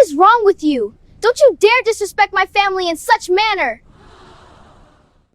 is wrong with you? Don't you dare disrespect my family in such manner!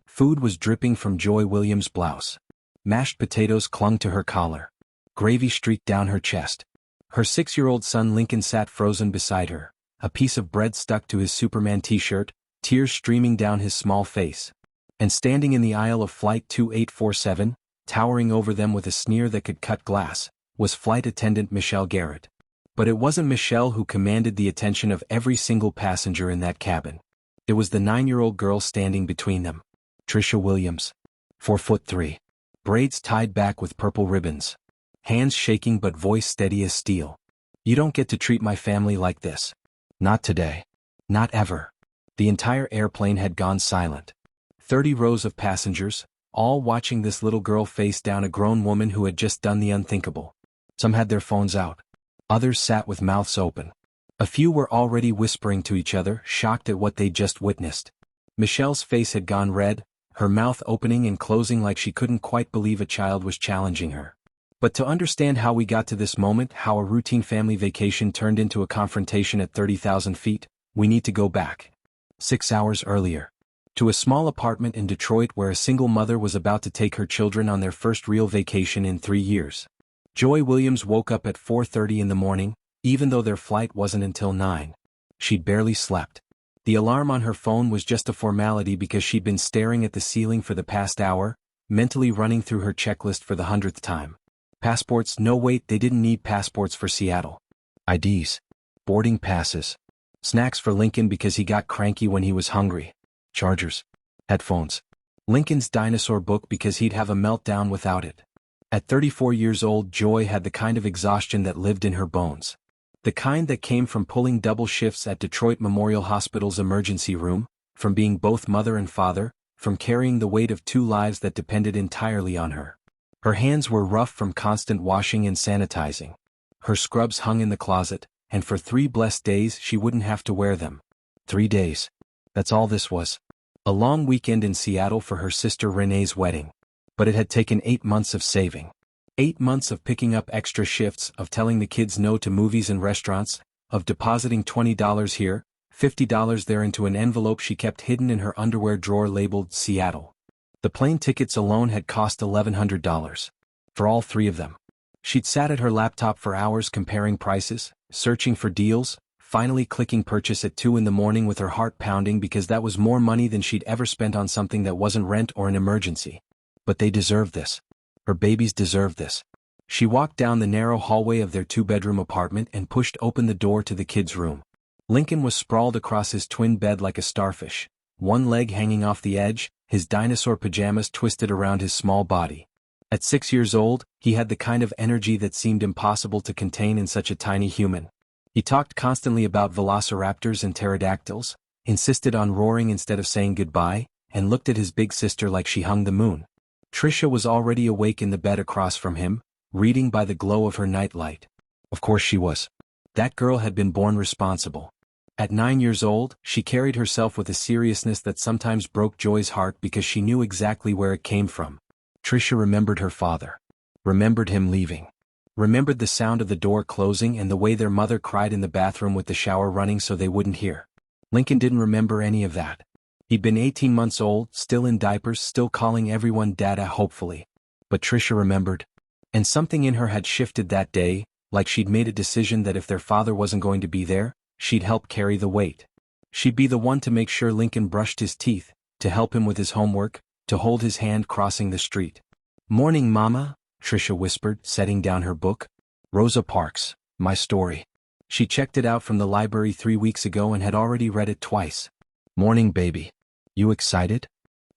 Food was dripping from Joy Williams' blouse. Mashed potatoes clung to her collar. Gravy streaked down her chest. Her 6-year-old son Lincoln sat frozen beside her, a piece of bread stuck to his Superman t-shirt, tears streaming down his small face. And standing in the aisle of Flight 2847, towering over them with a sneer that could cut glass, was Flight Attendant Michelle Garrett. But it wasn't Michelle who commanded the attention of every single passenger in that cabin. It was the 9-year-old girl standing between them. Trisha Williams. 4'3". Braids tied back with purple ribbons. Hands shaking but voice steady as steel. You don't get to treat my family like this. Not today. Not ever. The entire airplane had gone silent. 30 rows of passengers, all watching this little girl face down a grown woman who had just done the unthinkable. Some had their phones out. Others sat with mouths open. A few were already whispering to each other, shocked at what they'd just witnessed. Michelle's face had gone red, her mouth opening and closing like she couldn't quite believe a child was challenging her. But to understand how we got to this moment, how a routine family vacation turned into a confrontation at 30,000 feet, we need to go back. 6 hours earlier. To a small apartment in Detroit where a single mother was about to take her children on their first real vacation in 3 years. Joy Williams woke up at 4:30 in the morning, even though their flight wasn't until 9. She'd barely slept. The alarm on her phone was just a formality because she'd been staring at the ceiling for the past hour, mentally running through her checklist for the 100th time. Passports, no wait, they didn't need passports for Seattle. IDs. Boarding passes. Snacks for Lincoln because he got cranky when he was hungry. Chargers. Headphones. Lincoln's dinosaur book because he'd have a meltdown without it. At 34 years old, Joy had the kind of exhaustion that lived in her bones. The kind that came from pulling double shifts at Detroit Memorial Hospital's emergency room, from being both mother and father, from carrying the weight of 2 lives that depended entirely on her. Her hands were rough from constant washing and sanitizing. Her scrubs hung in the closet, and for 3 blessed days she wouldn't have to wear them. 3 days. That's all this was. A long weekend in Seattle for her sister Renee's wedding. But it had taken 8 months of saving. 8 months of picking up extra shifts, of telling the kids no to movies and restaurants, of depositing $20 here, $50 there into an envelope she kept hidden in her underwear drawer labeled Seattle. The plane tickets alone had cost $1,100. For all 3 of them. She'd sat at her laptop for hours comparing prices, searching for deals, finally clicking purchase at 2 in the morning with her heart pounding because that was more money than she'd ever spent on something that wasn't rent or an emergency. But they deserved this. Her babies deserved this. She walked down the narrow hallway of their 2-bedroom apartment and pushed open the door to the kids' room. Lincoln was sprawled across his twin bed like a starfish, one leg hanging off the edge, his dinosaur pajamas twisted around his small body. At 6 years old, he had the kind of energy that seemed impossible to contain in such a tiny human. He talked constantly about velociraptors and pterodactyls, insisted on roaring instead of saying goodbye, and looked at his big sister like she hung the moon. Trisha was already awake in the bed across from him, reading by the glow of her nightlight. Of course she was. That girl had been born responsible. At 9 years old, she carried herself with a seriousness that sometimes broke Joy's heart because she knew exactly where it came from. Trisha remembered her father. Remembered him leaving. Remembered the sound of the door closing and the way their mother cried in the bathroom with the shower running so they wouldn't hear. Lincoln didn't remember any of that. He'd been 18 months old, still in diapers, still calling everyone Dada hopefully. But Trisha remembered. And something in her had shifted that day, like she'd made a decision that if their father wasn't going to be there, she'd help carry the weight. She'd be the one to make sure Lincoln brushed his teeth, to help him with his homework, to hold his hand crossing the street. "Morning, Mama," Trisha whispered, setting down her book. Rosa Parks, My Story. She checked it out from the library 3 weeks ago and had already read it twice. "Morning, baby. You excited?"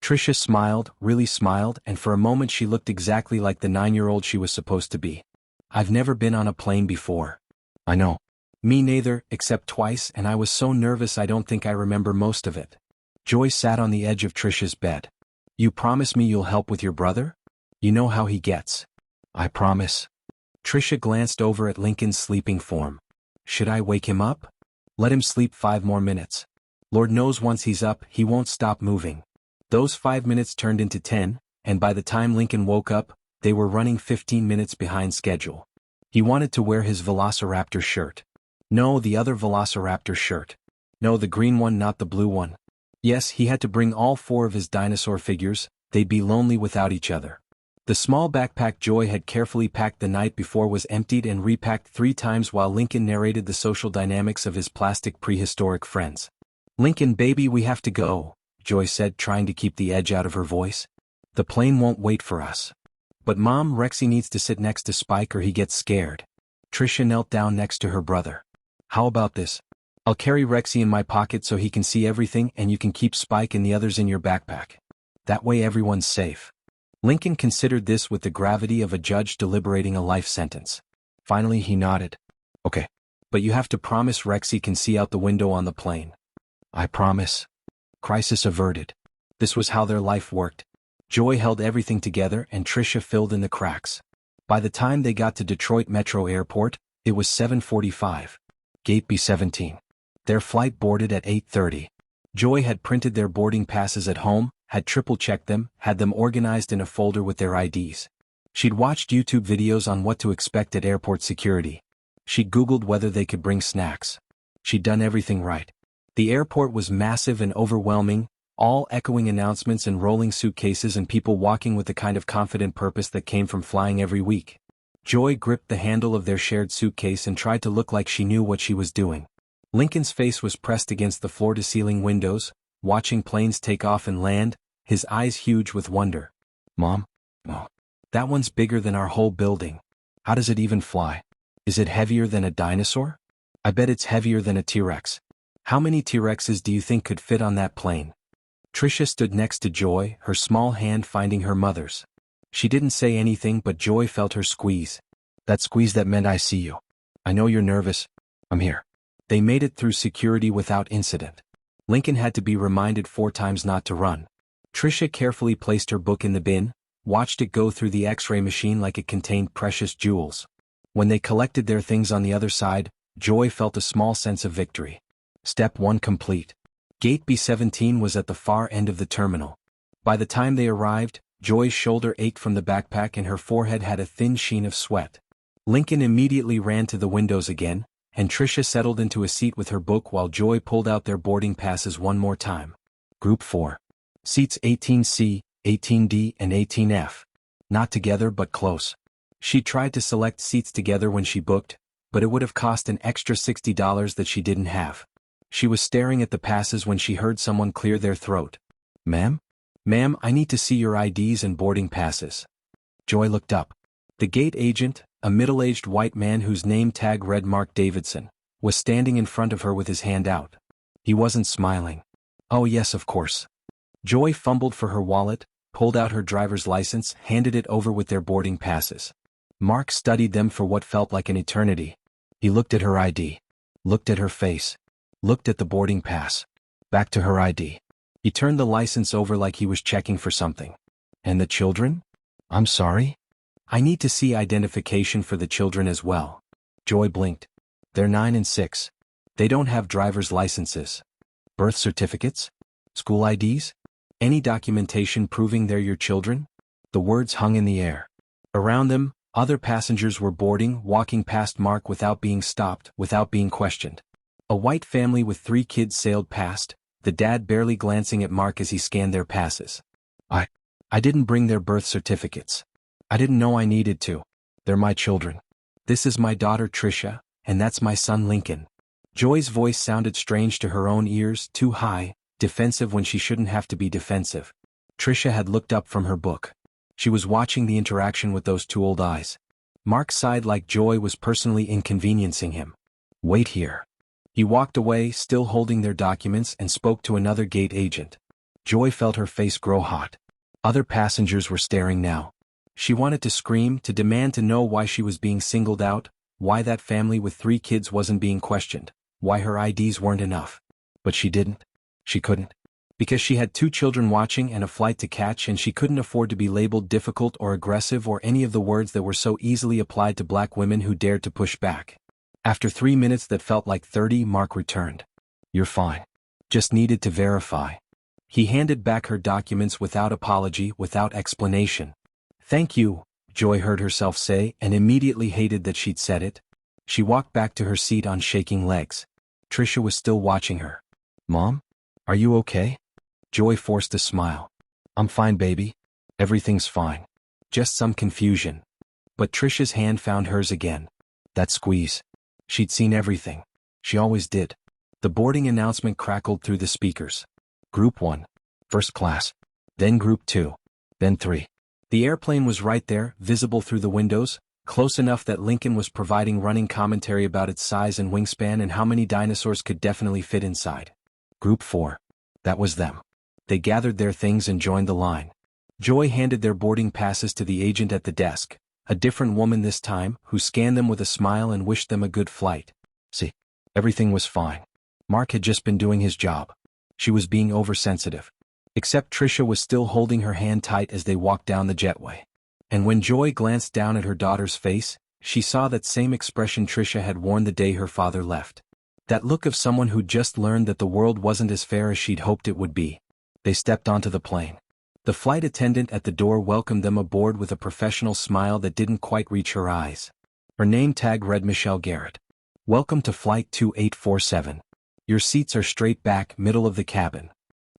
Trisha smiled, really smiled, and for a moment she looked exactly like the 9-year-old she was supposed to be. "I've never been on a plane before." "I know." "Me neither, except twice, and I was so nervous I don't think I remember most of it." Joy sat on the edge of Trisha's bed. "You promise me you'll help with your brother? You know how he gets." "I promise." Trisha glanced over at Lincoln's sleeping form. "Should I wake him up?" "Let him sleep 5 more minutes. Lord knows once he's up, he won't stop moving." Those 5 minutes turned into 10, and by the time Lincoln woke up, they were running 15 minutes behind schedule. He wanted to wear his Velociraptor shirt. No, the other Velociraptor shirt. No, the green one, not the blue one. Yes, he had to bring all 4 of his dinosaur figures, they'd be lonely without each other. The small backpack Joy had carefully packed the night before was emptied and repacked 3 times while Lincoln narrated the social dynamics of his plastic prehistoric friends. "Lincoln, baby, we have to go," Joy said, trying to keep the edge out of her voice. "The plane won't wait for us." "But Mom, Rexy needs to sit next to Spike or he gets scared." Trisha knelt down next to her brother. "How about this? I'll carry Rexy in my pocket so he can see everything and you can keep Spike and the others in your backpack. That way everyone's safe." Lincoln considered this with the gravity of a judge deliberating a life sentence. Finally he nodded. "Okay. But you have to promise Rexy can see out the window on the plane." "I promise." Crisis averted. This was how their life worked. Joy held everything together and Trisha filled in the cracks. By the time they got to Detroit Metro Airport, it was 7:45. Gate B-17. Their flight boarded at 8:30. Joy had printed their boarding passes at home, had triple-checked them, had them organized in a folder with their IDs. She'd watched YouTube videos on what to expect at airport security. She'd Googled whether they could bring snacks. She'd done everything right. The airport was massive and overwhelming, all echoing announcements and rolling suitcases and people walking with the kind of confident purpose that came from flying every week. Joy gripped the handle of their shared suitcase and tried to look like she knew what she was doing. Lincoln's face was pressed against the floor-to-ceiling windows, watching planes take off and land, his eyes huge with wonder. "Mom? Oh, that one's bigger than our whole building. How does it even fly? Is it heavier than a dinosaur? I bet it's heavier than a T-Rex. How many T-Rexes do you think could fit on that plane?" Trisha stood next to Joy, her small hand finding her mother's. She didn't say anything but Joy felt her squeeze. That squeeze that meant I see you. I know you're nervous. I'm here. They made it through security without incident. Lincoln had to be reminded 4 times not to run. Trisha carefully placed her book in the bin, watched it go through the X-ray machine like it contained precious jewels. When they collected their things on the other side, Joy felt a small sense of victory. Step 1 complete. Gate B-17 was at the far end of the terminal. By the time they arrived, Joy's shoulder ached from the backpack and her forehead had a thin sheen of sweat. Lincoln immediately ran to the windows again, and Trisha settled into a seat with her book while Joy pulled out their boarding passes one more time. Group 4. Seats 18C, 18D, and 18F. Not together but close. She tried to select seats together when she booked, but it would have cost an extra $60 that she didn't have. She was staring at the passes when she heard someone clear their throat. "Ma'am? Ma'am, I need to see your IDs and boarding passes." Joy looked up. The gate agent, a middle-aged white man whose name tag read Mark Davidson, was standing in front of her with his hand out. He wasn't smiling. "Oh yes, of course." Joy fumbled for her wallet, pulled out her driver's license, handed it over with their boarding passes. Mark studied them for what felt like an eternity. He looked at her ID. Looked at her face. Looked at the boarding pass. Back to her ID. He turned the license over like he was checking for something. "And the children? I'm sorry? I need to see identification for the children as well." Joy blinked. "They're 9 and 6. They don't have driver's licenses. Birth certificates? School IDs? Any documentation proving they're your children?" The words hung in the air. Around them, other passengers were boarding, walking past Mark without being stopped, without being questioned. A white family with 3 kids sailed past, the dad barely glancing at Mark as he scanned their passes. I didn't bring their birth certificates. I didn't know I needed to. They're my children. This is my daughter Trisha, and that's my son Lincoln." Joy's voice sounded strange to her own ears, too high, defensive when she shouldn't have to be defensive. Trisha had looked up from her book. She was watching the interaction with those 2 old eyes. Mark sighed like Joy was personally inconveniencing him. "Wait here." He walked away, still holding their documents, and spoke to another gate agent. Joy felt her face grow hot. Other passengers were staring now. She wanted to scream, to demand to know why she was being singled out, why that family with 3 kids wasn't being questioned, why her IDs weren't enough. But she didn't. She couldn't. Because she had 2 children watching and a flight to catch, and she couldn't afford to be labeled difficult or aggressive or any of the words that were so easily applied to black women who dared to push back. After 3 minutes that felt like 30, Mark returned. "You're fine. Just needed to verify." He handed back her documents without apology, without explanation. "Thank you," Joy heard herself say, and immediately hated that she'd said it. She walked back to her seat on shaking legs. Trisha was still watching her. "Mom? Are you okay?" Joy forced a smile. "I'm fine, baby. Everything's fine. Just some confusion." But Trisha's hand found hers again. That squeeze. She'd seen everything. She always did. The boarding announcement crackled through the speakers. Group 1. First class. Then Group 2. Then 3. The airplane was right there, visible through the windows, close enough that Lincoln was providing running commentary about its size and wingspan and how many dinosaurs could definitely fit inside. Group 4. That was them. They gathered their things and joined the line. Joy handed their boarding passes to the agent at the desk, a different woman this time, who scanned them with a smile and wished them a good flight. See, everything was fine. Mark had just been doing his job. She was being oversensitive. Except Trisha was still holding her hand tight as they walked down the jetway. And when Joy glanced down at her daughter's face, she saw that same expression Trisha had worn the day her father left. That look of someone who'd just learned that the world wasn't as fair as she'd hoped it would be. They stepped onto the plane. The flight attendant at the door welcomed them aboard with a professional smile that didn't quite reach her eyes. Her name tag read Michelle Garrett. "Welcome to Flight 2847. Your seats are straight back, middle of the cabin."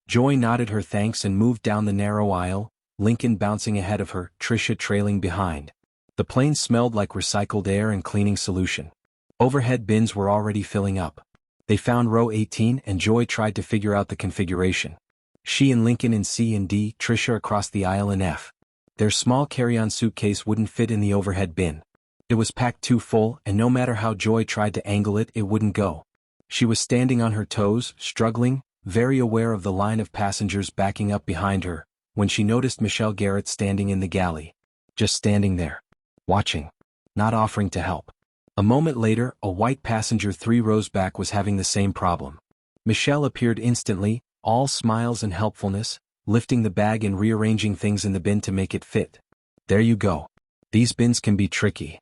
Joy nodded her thanks and moved down the narrow aisle, Lincoln bouncing ahead of her, Trisha trailing behind. The plane smelled like recycled air and cleaning solution. Overhead bins were already filling up. They found row 18 and Joy tried to figure out the configuration. She and Lincoln in C and D, Trisha across the aisle in F. Their small carry-on suitcase wouldn't fit in the overhead bin. It was packed too full, and no matter how Joy tried to angle it, it wouldn't go. She was standing on her toes, struggling, very aware of the line of passengers backing up behind her, when she noticed Michelle Garrett standing in the galley. Just standing there. Watching. Not offering to help. A moment later, a white passenger 3 rows back was having the same problem. Michelle appeared instantly, all smiles and helpfulness, lifting the bag and rearranging things in the bin to make it fit. "There you go. These bins can be tricky."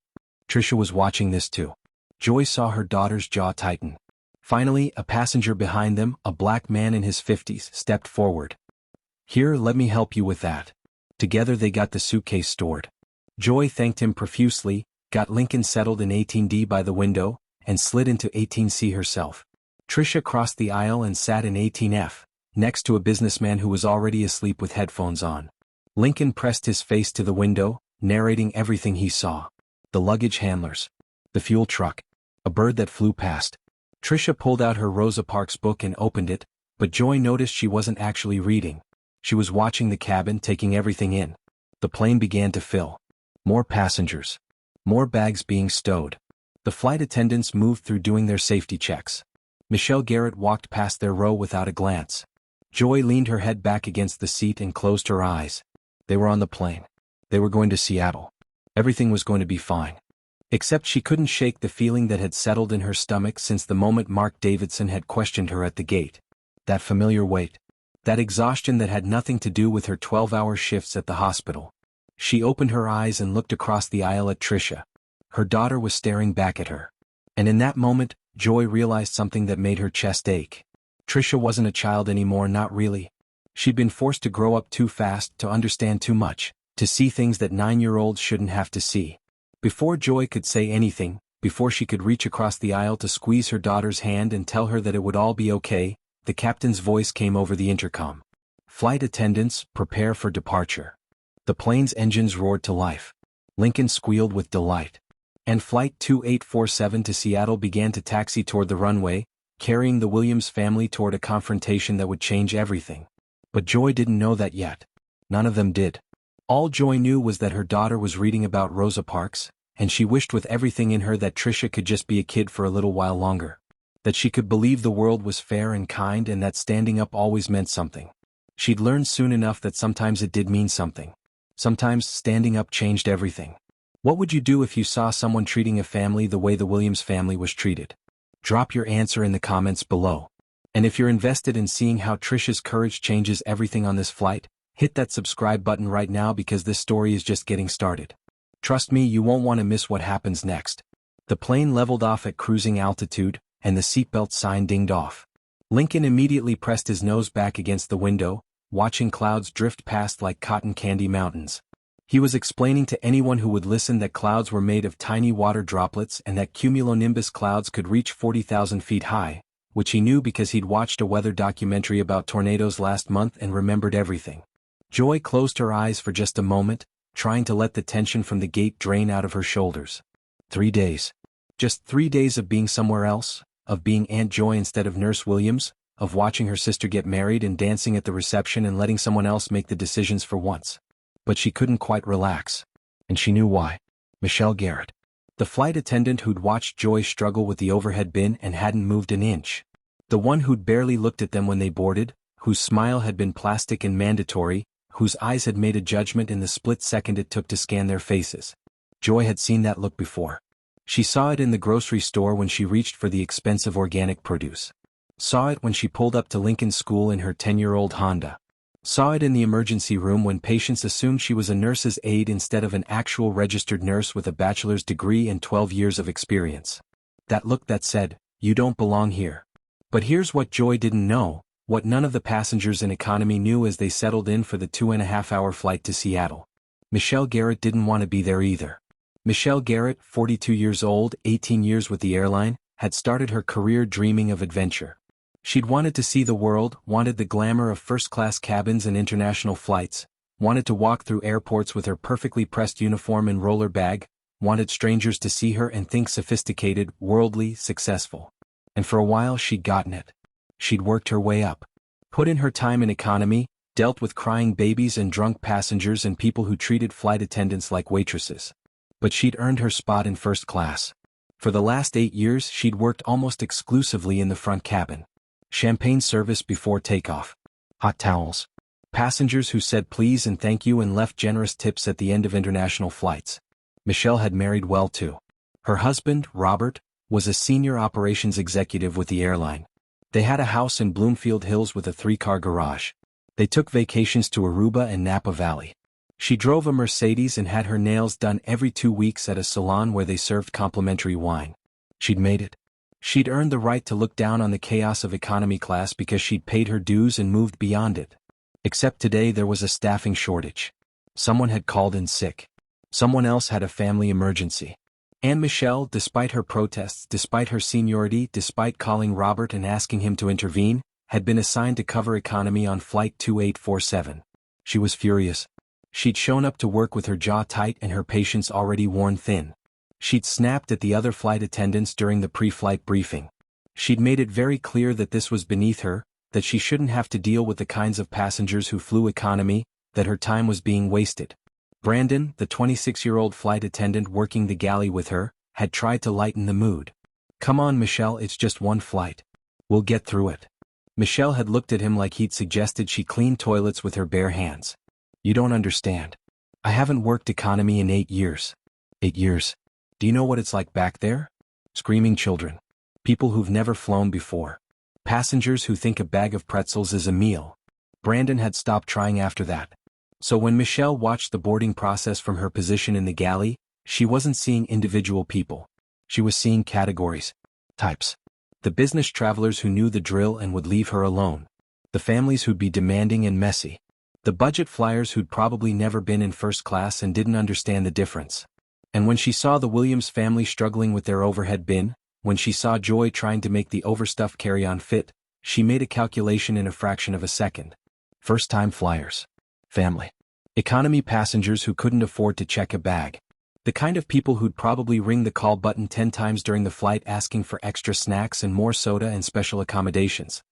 Trisha was watching this too. Joy saw her daughter's jaw tighten. Finally, a passenger behind them, a black man in his 50s, stepped forward. "Here, let me help you with that." Together they got the suitcase stored. Joy thanked him profusely, got Lincoln settled in 18D by the window, and slid into 18C herself. Trisha crossed the aisle and sat in 18F, next to a businessman who was already asleep with headphones on. Lincoln pressed his face to the window, narrating everything he saw. The luggage handlers. The fuel truck. A bird that flew past. Trisha pulled out her Rosa Parks book and opened it, but Joy noticed she wasn't actually reading. She was watching the cabin, taking everything in. The plane began to fill. More passengers. More bags being stowed. The flight attendants moved through doing their safety checks. Michelle Garrett walked past their row without a glance. Joy leaned her head back against the seat and closed her eyes. They were on the plane. They were going to Seattle. Everything was going to be fine. Except she couldn't shake the feeling that had settled in her stomach since the moment Mark Davidson had questioned her at the gate. That familiar weight. That exhaustion that had nothing to do with her 12-hour shifts at the hospital. She opened her eyes and looked across the aisle at Trisha. Her daughter was staring back at her. And in that moment, Joy realized something that made her chest ache. Trisha wasn't a child anymore, not really. She'd been forced to grow up too fast, to understand too much, to see things that 9-year-olds shouldn't have to see. Before Joy could say anything, before she could reach across the aisle to squeeze her daughter's hand and tell her that it would all be okay, the captain's voice came over the intercom. "Flight attendants, prepare for departure." The plane's engines roared to life. Lincoln squealed with delight. And Flight 2847 to Seattle began to taxi toward the runway, carrying the Williams family toward a confrontation that would change everything. But Joy didn't know that yet. None of them did. All Joy knew was that her daughter was reading about Rosa Parks, and she wished with everything in her that Trisha could just be a kid for a little while longer. That she could believe the world was fair and kind and that standing up always meant something. She'd learned soon enough that sometimes it did mean something. Sometimes standing up changed everything. What would you do if you saw someone treating a family the way the Williams family was treated? Drop your answer in the comments below. And if you're invested in seeing how Trisha's courage changes everything on this flight, hit that subscribe button right now because this story is just getting started. Trust me, you won't want to miss what happens next. The plane leveled off at cruising altitude, and the seatbelt sign dinged off. Lincoln immediately pressed his nose back against the window, watching clouds drift past like cotton candy mountains. He was explaining to anyone who would listen that clouds were made of tiny water droplets and that cumulonimbus clouds could reach 40,000 feet high, which he knew because he'd watched a weather documentary about tornadoes last month and remembered everything. Joy closed her eyes for just a moment, trying to let the tension from the gate drain out of her shoulders. 3 days. Just 3 days of being somewhere else, of being Aunt Joy instead of Nurse Williams, of watching her sister get married and dancing at the reception and letting someone else make the decisions for once. But she couldn't quite relax. And she knew why. Michelle Garrett. The flight attendant who'd watched Joy struggle with the overhead bin and hadn't moved an inch. The one who'd barely looked at them when they boarded, whose smile had been plastic and mandatory, whose eyes had made a judgment in the split second it took to scan their faces. Joy had seen that look before. She saw it in the grocery store when she reached for the expensive organic produce. Saw it when she pulled up to Lincoln's school in her 10-year-old Honda. Saw it in the emergency room when patients assumed she was a nurse's aide instead of an actual registered nurse with a bachelor's degree and 12 years of experience. That look that said, "You don't belong here." But here's what Joy didn't know, what none of the passengers in economy knew as they settled in for the 2.5-hour flight to Seattle. Michelle Garrett didn't want to be there either. Michelle Garrett, 42 years old, 18 years with the airline, had started her career dreaming of adventure. She'd wanted to see the world, wanted the glamour of first-class cabins and international flights, wanted to walk through airports with her perfectly pressed uniform and roller bag, wanted strangers to see her and think sophisticated, worldly, successful. And for a while she'd gotten it. She'd worked her way up. Put in her time in economy, dealt with crying babies and drunk passengers and people who treated flight attendants like waitresses. But she'd earned her spot in first class. For the last 8 years she'd worked almost exclusively in the front cabin. Champagne service before takeoff. Hot towels. Passengers who said please and thank you and left generous tips at the end of international flights. Michelle had married well too. Her husband, Robert, was a senior operations executive with the airline. They had a house in Bloomfield Hills with a 3-car garage. They took vacations to Aruba and Napa Valley. She drove a Mercedes and had her nails done every 2 weeks at a salon where they served complimentary wine. She'd made it. She'd earned the right to look down on the chaos of economy class because she'd paid her dues and moved beyond it. Except today there was a staffing shortage. Someone had called in sick. Someone else had a family emergency. And Michelle, despite her protests, despite her seniority, despite calling Robert and asking him to intervene, had been assigned to cover economy on Flight 2847. She was furious. She'd shown up to work with her jaw tight and her patience already worn thin. She'd snapped at the other flight attendants during the pre-flight briefing. She'd made it very clear that this was beneath her, that she shouldn't have to deal with the kinds of passengers who flew economy, that her time was being wasted. Brandon, the 26-year-old flight attendant working the galley with her, had tried to lighten the mood. "Come on, Michelle, it's just one flight. We'll get through it." Michelle had looked at him like he'd suggested she clean toilets with her bare hands. "You don't understand. I haven't worked economy in 8 years. 8 years. Do you know what it's like back there? Screaming children. People who've never flown before. Passengers who think a bag of pretzels is a meal." Brandon had stopped trying after that. So when Michelle watched the boarding process from her position in the galley, she wasn't seeing individual people. She was seeing categories. Types. The business travelers who knew the drill and would leave her alone. The families who'd be demanding and messy. The budget flyers who'd probably never been in first class and didn't understand the difference. And when she saw the Williams family struggling with their overhead bin, when she saw Joy trying to make the overstuffed carry-on fit, she made a calculation in a fraction of a second. First-time flyers. Family. Economy passengers who couldn't afford to check a bag. The kind of people who'd probably ring the call button 10 times during the flight asking for extra snacks and more soda and special accommodations.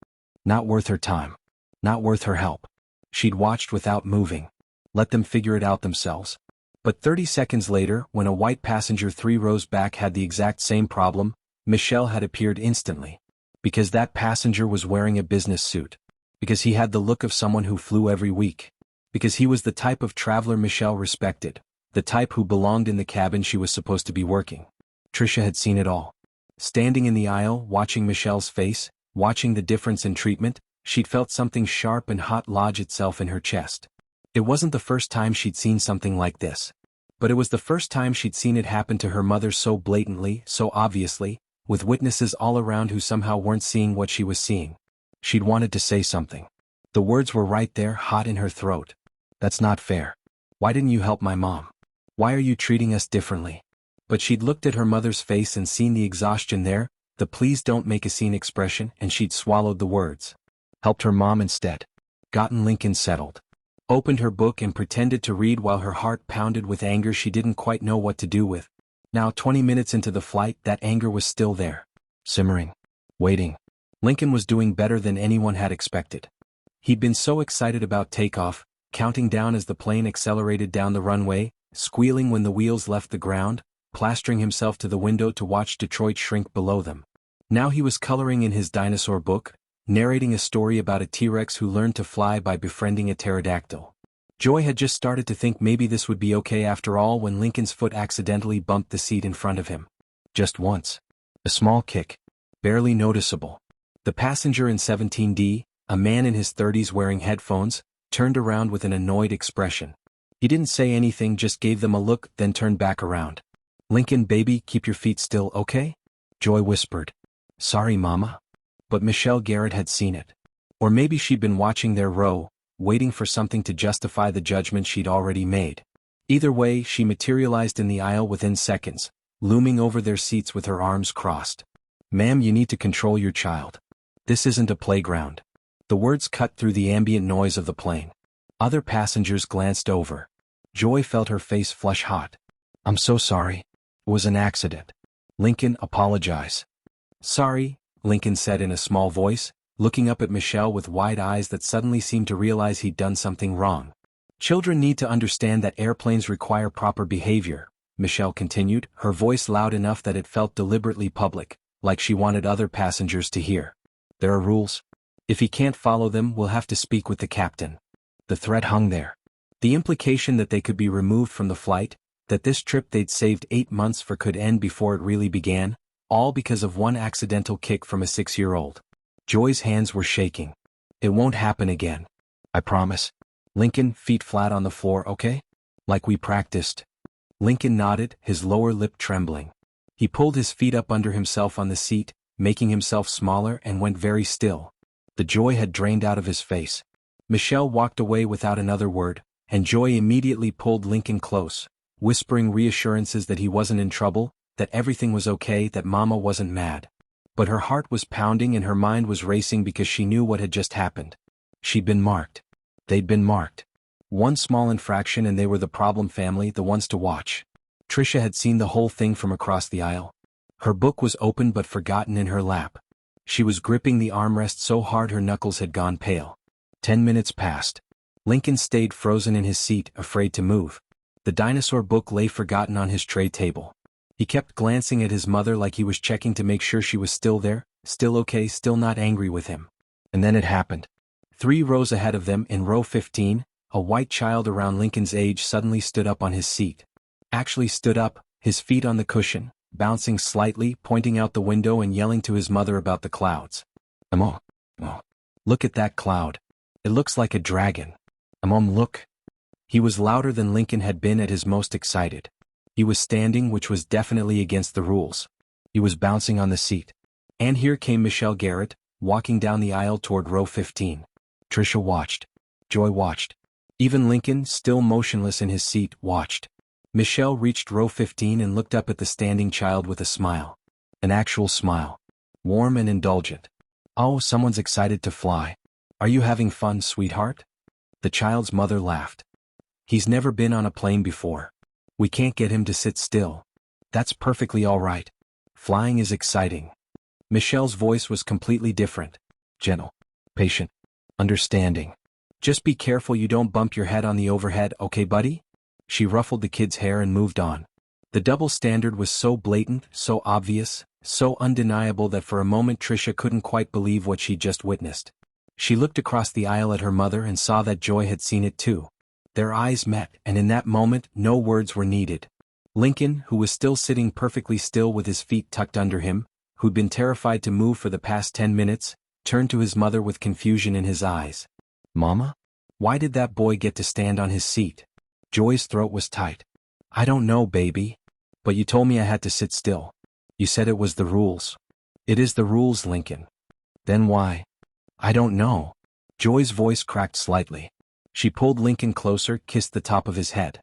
Not worth her time. Not worth her help. She'd watched without moving. Let them figure it out themselves. But 30 seconds later, when a white passenger 3 rows back had the exact same problem, Michelle had appeared instantly. Because that passenger was wearing a business suit. Because he had the look of someone who flew every week. Because he was the type of traveler Michelle respected. The type who belonged in the cabin she was supposed to be working. Trisha had seen it all. Standing in the aisle, watching Michelle's face, watching the difference in treatment, she'd felt something sharp and hot lodge itself in her chest. It wasn't the first time she'd seen something like this. But it was the first time she'd seen it happen to her mother so blatantly, so obviously, with witnesses all around who somehow weren't seeing what she was seeing. She'd wanted to say something. The words were right there, hot in her throat. "That's not fair. Why didn't you help my mom? Why are you treating us differently? But she'd looked at her mother's face and seen the exhaustion there, the please don't make a scene expression, and she'd swallowed the words. Helped her mom instead. Gotten Lincoln settled. Opened her book and pretended to read while her heart pounded with anger she didn't quite know what to do with. Now 20 minutes into the flight, that anger was still there. Simmering. Waiting. Lincoln was doing better than anyone had expected. He'd been so excited about takeoff, counting down as the plane accelerated down the runway, squealing when the wheels left the ground, plastering himself to the window to watch Detroit shrink below them. Now he was coloring in his dinosaur book, narrating a story about a T-Rex who learned to fly by befriending a pterodactyl. Joy had just started to think maybe this would be okay after all when Lincoln's foot accidentally bumped the seat in front of him. Just once. A small kick. Barely noticeable. The passenger in 17D, a man in his 30s wearing headphones, turned around with an annoyed expression. He didn't say anything, just gave them a look, then turned back around. Lincoln, baby, keep your feet still, okay? Joy whispered. Sorry, Mama. But Michelle Garrett had seen it. Or maybe she'd been watching their row, waiting for something to justify the judgment she'd already made. Either way, she materialized in the aisle within seconds, looming over their seats with her arms crossed. Ma'am, you need to control your child. This isn't a playground. The words cut through the ambient noise of the plane. Other passengers glanced over. Joy felt her face flush hot. I'm so sorry. It was an accident. Lincoln, apologize. Sorry, Lincoln said in a small voice, looking up at Michelle with wide eyes that suddenly seemed to realize he'd done something wrong. Children need to understand that airplanes require proper behavior, Michelle continued, her voice loud enough that it felt deliberately public, like she wanted other passengers to hear. There are rules. If he can't follow them, we'll have to speak with the captain. The threat hung there. The implication that they could be removed from the flight, that this trip they'd saved 8 months for could end before it really began, all because of one accidental kick from a 6-year-old. Joy's hands were shaking. It won't happen again. I promise. Lincoln, feet flat on the floor, okay? Like we practiced. Lincoln nodded, his lower lip trembling. He pulled his feet up under himself on the seat, making himself smaller, and went very still. The joy had drained out of his face. Michelle walked away without another word, and Joy immediately pulled Lincoln close, whispering reassurances that he wasn't in trouble, that everything was okay, that Mama wasn't mad. But her heart was pounding and her mind was racing because she knew what had just happened. She'd been marked. They'd been marked. One small infraction and they were the problem family, the ones to watch. Trisha had seen the whole thing from across the aisle. Her book was open but forgotten in her lap. She was gripping the armrest so hard her knuckles had gone pale. 10 minutes passed. Lincoln stayed frozen in his seat, afraid to move. The dinosaur book lay forgotten on his tray table. He kept glancing at his mother like he was checking to make sure she was still there, still okay, still not angry with him. And then it happened. 3 rows ahead of them, in row 15, a white child around Lincoln's age suddenly stood up on his seat. Actually stood up, his feet on the cushion, bouncing slightly, pointing out the window and yelling to his mother about the clouds. Mom, look at that cloud. It looks like a dragon. Mom, look. He was louder than Lincoln had been at his most excited. He was standing, which was definitely against the rules. He was bouncing on the seat. And here came Michelle Garrett, walking down the aisle toward row 15. Trisha watched. Joy watched. Even Lincoln, still motionless in his seat, watched. Michelle reached row 15 and looked up at the standing child with a smile. An actual smile. Warm and indulgent. Oh, someone's excited to fly. Are you having fun, sweetheart? The child's mother laughed. He's never been on a plane before. We can't get him to sit still. That's perfectly all right. Flying is exciting. Michelle's voice was completely different. Gentle. Patient. Understanding. Just be careful you don't bump your head on the overhead, okay, buddy? She ruffled the kid's hair and moved on. The double standard was so blatant, so obvious, so undeniable that for a moment Trisha couldn't quite believe what she'd just witnessed. She looked across the aisle at her mother and saw that Joy had seen it too. Their eyes met, and in that moment, no words were needed. Lincoln, who was still sitting perfectly still with his feet tucked under him, who'd been terrified to move for the past 10 minutes, turned to his mother with confusion in his eyes. Mama? Why did that boy get to stand on his seat? Joy's throat was tight. I don't know, baby. But you told me I had to sit still. You said it was the rules. It is the rules, Lincoln. Then why? I don't know. Joy's voice cracked slightly. She pulled Lincoln closer, kissed the top of his head.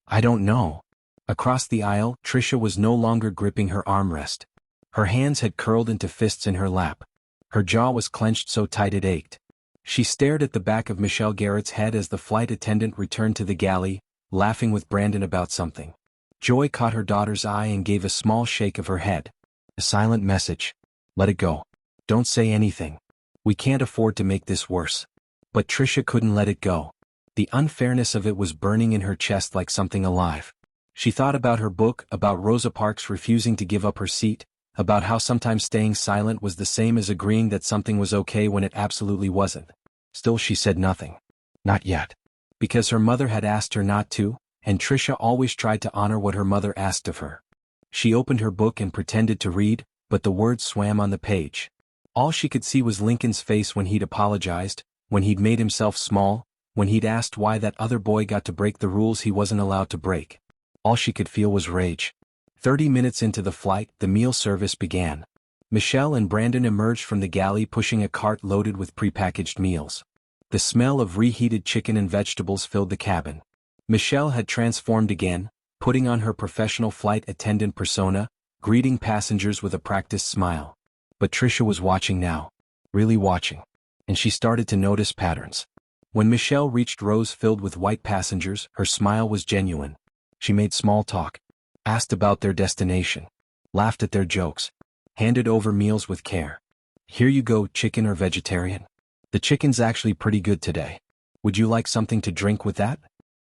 I don't know. Across the aisle, Trisha was no longer gripping her armrest. Her hands had curled into fists in her lap. Her jaw was clenched so tight it ached. She stared at the back of Michelle Garrett's head as the flight attendant returned to the galley, laughing with Brandon about something. Joy caught her daughter's eye and gave a small shake of her head. A silent message. Let it go. Don't say anything. We can't afford to make this worse. But Trisha couldn't let it go. The unfairness of it was burning in her chest like something alive. She thought about her book, about Rosa Parks refusing to give up her seat, about how sometimes staying silent was the same as agreeing that something was okay when it absolutely wasn't. Still she said nothing. Not yet. Because her mother had asked her not to, and Trisha always tried to honor what her mother asked of her. She opened her book and pretended to read, but the words swam on the page. All she could see was Lincoln's face when he'd apologized, when he'd made himself small, when he'd asked why that other boy got to break the rules he wasn't allowed to break. All she could feel was rage. 30 minutes into the flight, the meal service began. Michelle and Brandon emerged from the galley pushing a cart loaded with prepackaged meals. The smell of reheated chicken and vegetables filled the cabin. Michelle had transformed again, putting on her professional flight attendant persona, greeting passengers with a practiced smile. But Trisha was watching now. Really watching. And she started to notice patterns. When Michelle reached rows filled with white passengers, her smile was genuine. She made small talk, asked about their destination, laughed at their jokes, handed over meals with care. Here you go, chicken or vegetarian? The chicken's actually pretty good today. Would you like something to drink with that?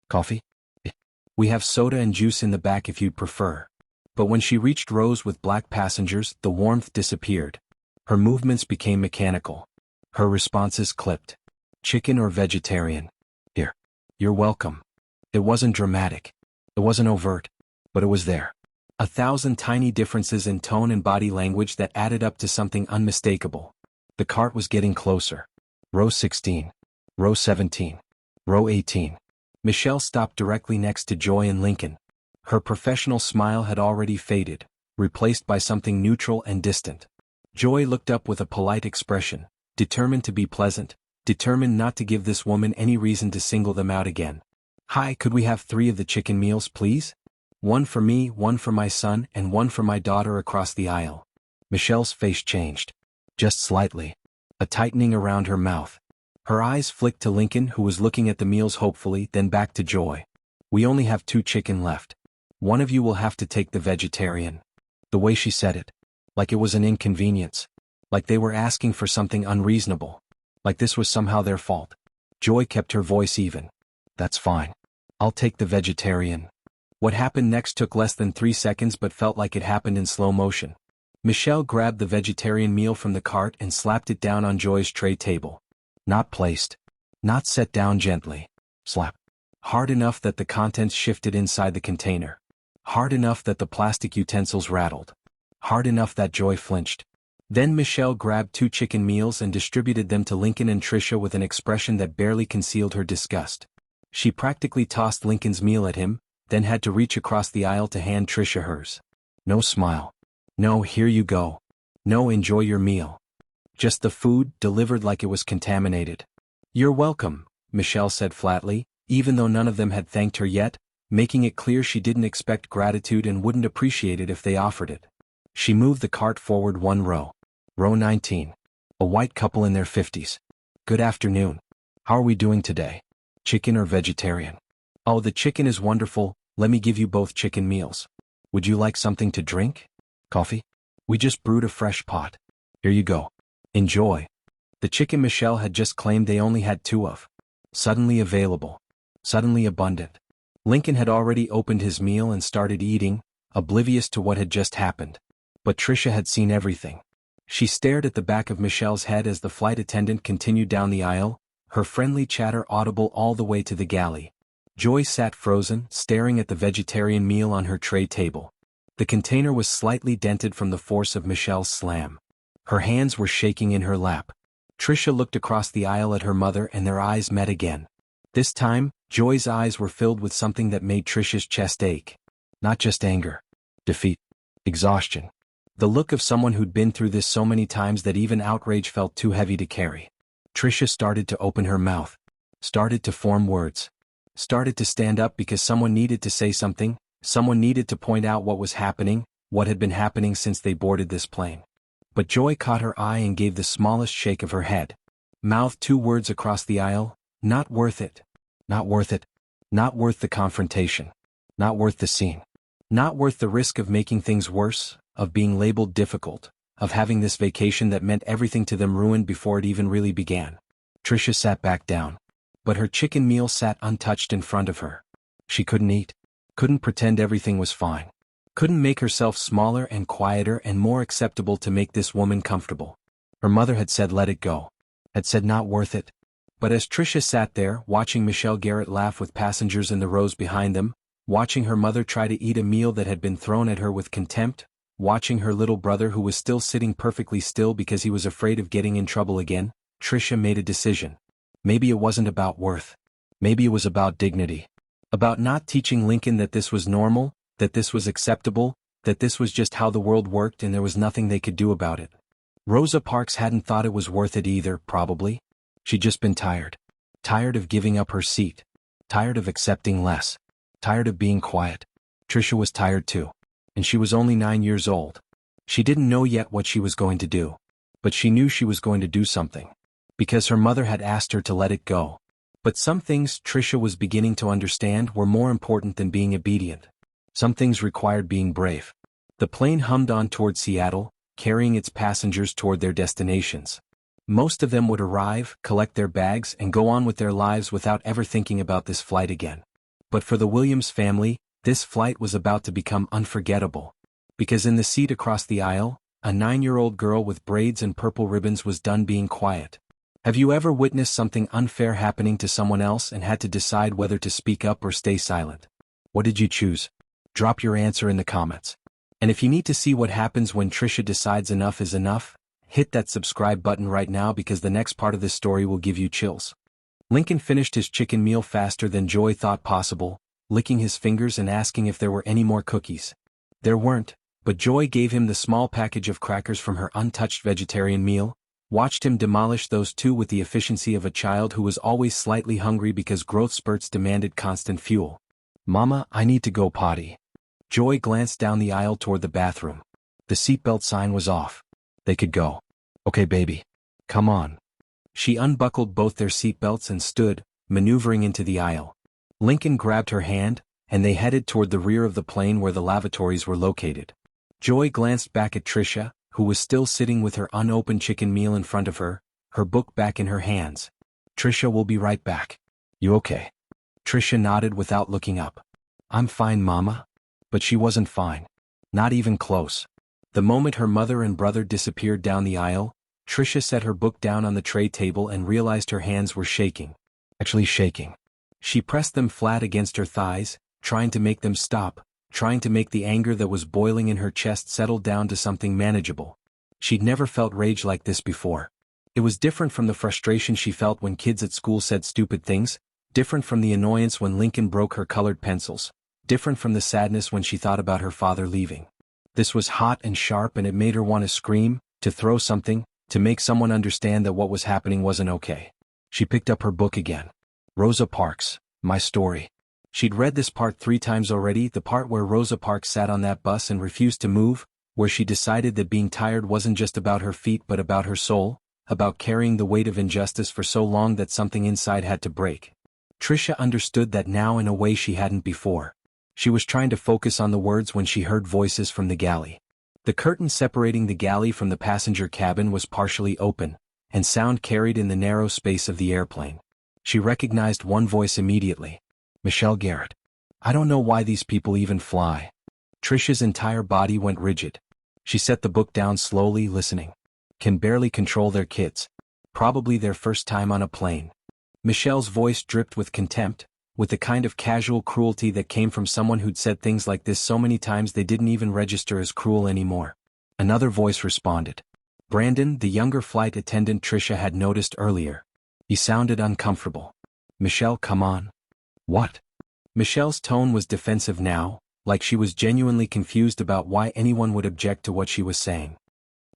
Coffee? We have soda and juice in the back if you'd prefer. But when she reached rows with black passengers, the warmth disappeared. Her movements became mechanical. Her responses clipped. Chicken or vegetarian? Here. You're welcome. It wasn't dramatic. It wasn't overt. But it was there. 1,000 tiny differences in tone and body language that added up to something unmistakable. The cart was getting closer. Row 16. Row 17. Row 18. Michelle stopped directly next to Joy and Lincoln. Her professional smile had already faded, replaced by something neutral and distant. Joy looked up with a polite expression, determined to be pleasant, determined not to give this woman any reason to single them out again. Hi, could we have 3 of the chicken meals, please? 1 for me, 1 for my son, and 1 for my daughter across the aisle. Michelle's face changed. Just slightly. A tightening around her mouth. Her eyes flicked to Lincoln, who was looking at the meals hopefully, then back to Joy. We only have 2 chicken left. One of you will have to take the vegetarian. The way she said it. Like it was an inconvenience. Like they were asking for something unreasonable. Like this was somehow their fault. Joy kept her voice even. That's fine. I'll take the vegetarian. What happened next took less than 3 seconds but felt like it happened in slow motion. Michelle grabbed the vegetarian meal from the cart and slapped it down on Joy's tray table. Not placed. Not set down gently. Slap. Hard enough that the contents shifted inside the container. Hard enough that the plastic utensils rattled. Hard enough that Joy flinched. Then Michelle grabbed 2 chicken meals and distributed them to Lincoln and Trisha with an expression that barely concealed her disgust. She practically tossed Lincoln's meal at him, then had to reach across the aisle to hand Trisha hers. No smile. No, here you go. No, enjoy your meal. Just the food, delivered like it was contaminated. You're welcome, Michelle said flatly, even though none of them had thanked her yet, making it clear she didn't expect gratitude and wouldn't appreciate it if they offered it. She moved the cart forward 1 row. Row 19. A white couple in their 50s. Good afternoon. How are we doing today? Chicken or vegetarian? Oh, the chicken is wonderful, let me give you both chicken meals. Would you like something to drink? Coffee? We just brewed a fresh pot. Here you go. Enjoy. The chicken Michelle had just claimed they only had 2 of. Suddenly available. Suddenly abundant. Lincoln had already opened his meal and started eating, oblivious to what had just happened. But Trisha had seen everything. She stared at the back of Michelle's head as the flight attendant continued down the aisle, her friendly chatter audible all the way to the galley. Joy sat frozen, staring at the vegetarian meal on her tray table. The container was slightly dented from the force of Michelle's slam. Her hands were shaking in her lap. Trisha looked across the aisle at her mother and their eyes met again. This time, Joy's eyes were filled with something that made Trisha's chest ache. Not just anger. Defeat. Exhaustion. The look of someone who'd been through this so many times that even outrage felt too heavy to carry. Trisha started to open her mouth. started to form words, started to stand up because someone needed to say something, someone needed to point out what was happening, what had been happening since they boarded this plane. But Joy caught her eye and gave the smallest shake of her head. Mouthed 2 words across the aisle, "Not worth it. Not worth it. Not worth the confrontation. Not worth the scene. Not worth the risk of making things worse, of being labeled difficult, of having this vacation that meant everything to them ruined before it even really began." Trisha sat back down. But her chicken meal sat untouched in front of her. She couldn't eat. Couldn't pretend everything was fine. Couldn't make herself smaller and quieter and more acceptable to make this woman comfortable. Her mother had said let it go. Had said not worth it. But as Trisha sat there, watching Michelle Garrett laugh with passengers in the rows behind them, watching her mother try to eat a meal that had been thrown at her with contempt, watching her little brother who was still sitting perfectly still because he was afraid of getting in trouble again, Trisha made a decision. Maybe it wasn't about worth. Maybe it was about dignity. About not teaching Lincoln that this was normal, that this was acceptable, that this was just how the world worked and there was nothing they could do about it. Rosa Parks hadn't thought it was worth it either, probably. She'd just been tired. Tired of giving up her seat. Tired of accepting less. Tired of being quiet. Trisha was tired too. And she was only 9 years old. She didn't know yet what she was going to do. But she knew she was going to do something. Because her mother had asked her to let it go. But some things Trisha was beginning to understand were more important than being obedient. Some things required being brave. The plane hummed on toward Seattle, carrying its passengers toward their destinations. Most of them would arrive, collect their bags, and go on with their lives without ever thinking about this flight again. But for the Williams family, this flight was about to become unforgettable. Because in the seat across the aisle, a 9-year-old girl with braids and purple ribbons was done being quiet. Have you ever witnessed something unfair happening to someone else and had to decide whether to speak up or stay silent? What did you choose? Drop your answer in the comments. And if you need to see what happens when Trisha decides enough is enough, hit that subscribe button right now because the next part of this story will give you chills. Lincoln finished his chicken meal faster than Joy thought possible, licking his fingers and asking if there were any more cookies. There weren't, but Joy gave him the small package of crackers from her untouched vegetarian meal, watched him demolish those 2 with the efficiency of a child who was always slightly hungry because growth spurts demanded constant fuel. "Mama, I need to go potty." Joy glanced down the aisle toward the bathroom. The seatbelt sign was off. They could go. "Okay, baby. Come on." She unbuckled both their seatbelts and stood, maneuvering into the aisle. Lincoln grabbed her hand, and they headed toward the rear of the plane where the lavatories were located. Joy glanced back at Trisha, who was still sitting with her unopened chicken meal in front of her, her book back in her hands. "Trisha will be right back. You okay?" Trisha nodded without looking up. "I'm fine, Mama." But she wasn't fine. Not even close. The moment her mother and brother disappeared down the aisle, Trisha set her book down on the tray table and realized her hands were shaking. Actually shaking. She pressed them flat against her thighs, trying to make them stop, trying to make the anger that was boiling in her chest settle down to something manageable. She'd never felt rage like this before. It was different from the frustration she felt when kids at school said stupid things, different from the annoyance when Lincoln broke her colored pencils, different from the sadness when she thought about her father leaving. This was hot and sharp and it made her want to scream, to throw something, to make someone understand that what was happening wasn't okay. She picked up her book again. Rosa Parks, My Story. She'd read this part 3 times already, the part where Rosa Parks sat on that bus and refused to move, where she decided that being tired wasn't just about her feet but about her soul, about carrying the weight of injustice for so long that something inside had to break. Trisha understood that now in a way she hadn't before. She was trying to focus on the words when she heard voices from the galley. The curtain separating the galley from the passenger cabin was partially open, and sound carried in the narrow space of the airplane. She recognized one voice immediately. Michelle Garrett. "I don't know why these people even fly." Trisha's entire body went rigid. She set the book down slowly, listening. Can barely control their kids. Probably their first time on a plane. Michelle's voice dripped with contempt, with the kind of casual cruelty that came from someone who'd said things like this so many times they didn't even register as cruel anymore. Another voice responded. Brandon, the younger flight attendant Trisha had noticed earlier. He sounded uncomfortable. "Michelle, come on." "What?" Michelle's tone was defensive now, like she was genuinely confused about why anyone would object to what she was saying.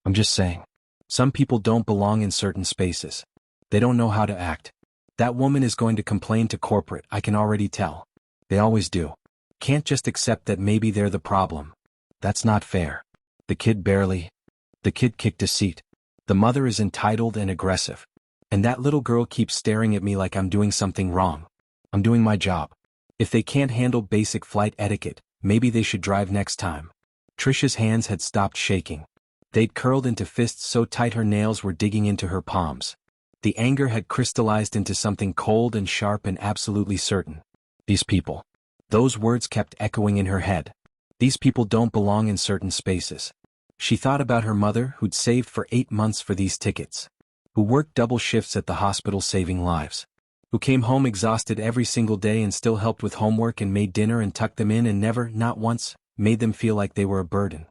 "I'm just saying. Some people don't belong in certain spaces. They don't know how to act. That woman is going to complain to corporate, I can already tell. They always do. Can't just accept that maybe they're the problem. That's not fair. The kid kicked a seat. The mother is entitled and aggressive. And that little girl keeps staring at me like I'm doing something wrong. I'm doing my job. If they can't handle basic flight etiquette, maybe they should drive next time. Trisha's hands had stopped shaking. They'd curled into fists so tight her nails were digging into her palms. The anger had crystallized into something cold and sharp and absolutely certain. These people. Those words kept echoing in her head. These people don't belong in certain spaces. She thought about her mother who'd saved for 8 months for these tickets. Who worked double shifts at the hospital saving lives. Who came home exhausted every single day and still helped with homework and made dinner and tucked them in and never, not once, made them feel like they were a burden.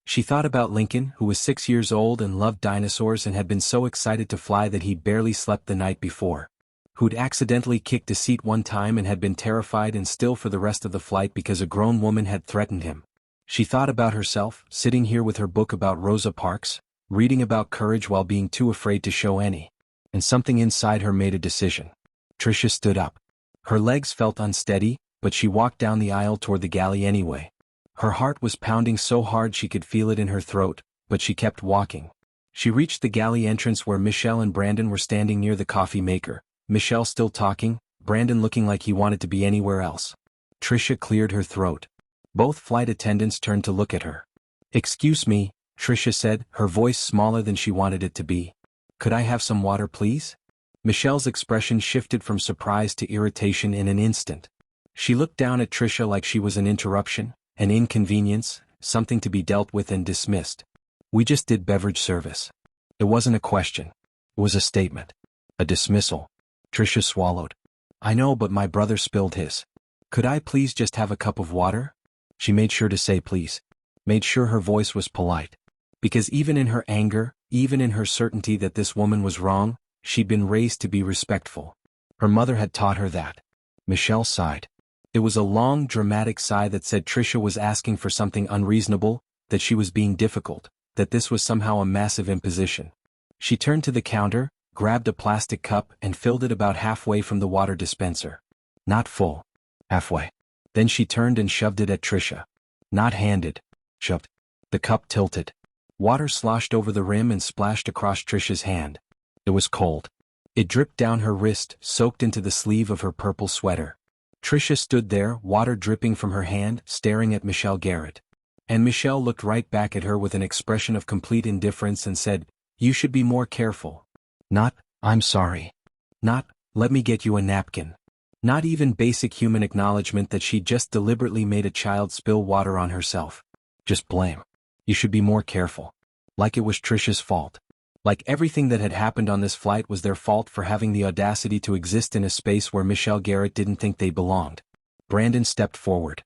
She thought about Lincoln, who was 6 years old and loved dinosaurs and had been so excited to fly that he barely slept the night before. Who'd accidentally kicked a seat one time and had been terrified and still for the rest of the flight because a grown woman had threatened him. She thought about herself, sitting here with her book about Rosa Parks, reading about courage while being too afraid to show any. And something inside her made a decision. Trisha stood up. Her legs felt unsteady, but she walked down the aisle toward the galley anyway. Her heart was pounding so hard she could feel it in her throat, but she kept walking. She reached the galley entrance where Michelle and Brandon were standing near the coffee maker, Michelle still talking, Brandon looking like he wanted to be anywhere else. Trisha cleared her throat. Both flight attendants turned to look at her. "Excuse me," Trisha said, her voice smaller than she wanted it to be. "Could I have some water, please?" Michelle's expression shifted from surprise to irritation in an instant. She looked down at Trisha like she was an interruption, an inconvenience, something to be dealt with and dismissed. "We just did beverage service." It wasn't a question. It was a statement. A dismissal. Trisha swallowed. "I know, but my brother spilled his. Could I please just have a cup of water?" She made sure to say please. Made sure her voice was polite. Because even in her anger, even in her certainty that this woman was wrong, she'd been raised to be respectful. Her mother had taught her that. Michelle sighed. It was a long, dramatic sigh that said Trisha was asking for something unreasonable, that she was being difficult, that this was somehow a massive imposition. She turned to the counter, grabbed a plastic cup and filled it about halfway from the water dispenser. Not full. Halfway. Then she turned and shoved it at Trisha. Not handed. Shoved. The cup tilted. Water sloshed over the rim and splashed across Trisha's hand. It was cold. It dripped down her wrist, soaked into the sleeve of her purple sweater. Trisha stood there, water dripping from her hand, staring at Michelle Garrett. And Michelle looked right back at her with an expression of complete indifference and said, "You should be more careful." Not, "I'm sorry." Not, "Let me get you a napkin." Not even basic human acknowledgement that she'd just deliberately made a child spill water on herself. Just blame. "You should be more careful." Like it was Trisha's fault. Like everything that had happened on this flight was their fault for having the audacity to exist in a space where Michelle Garrett didn't think they belonged. Brandon stepped forward.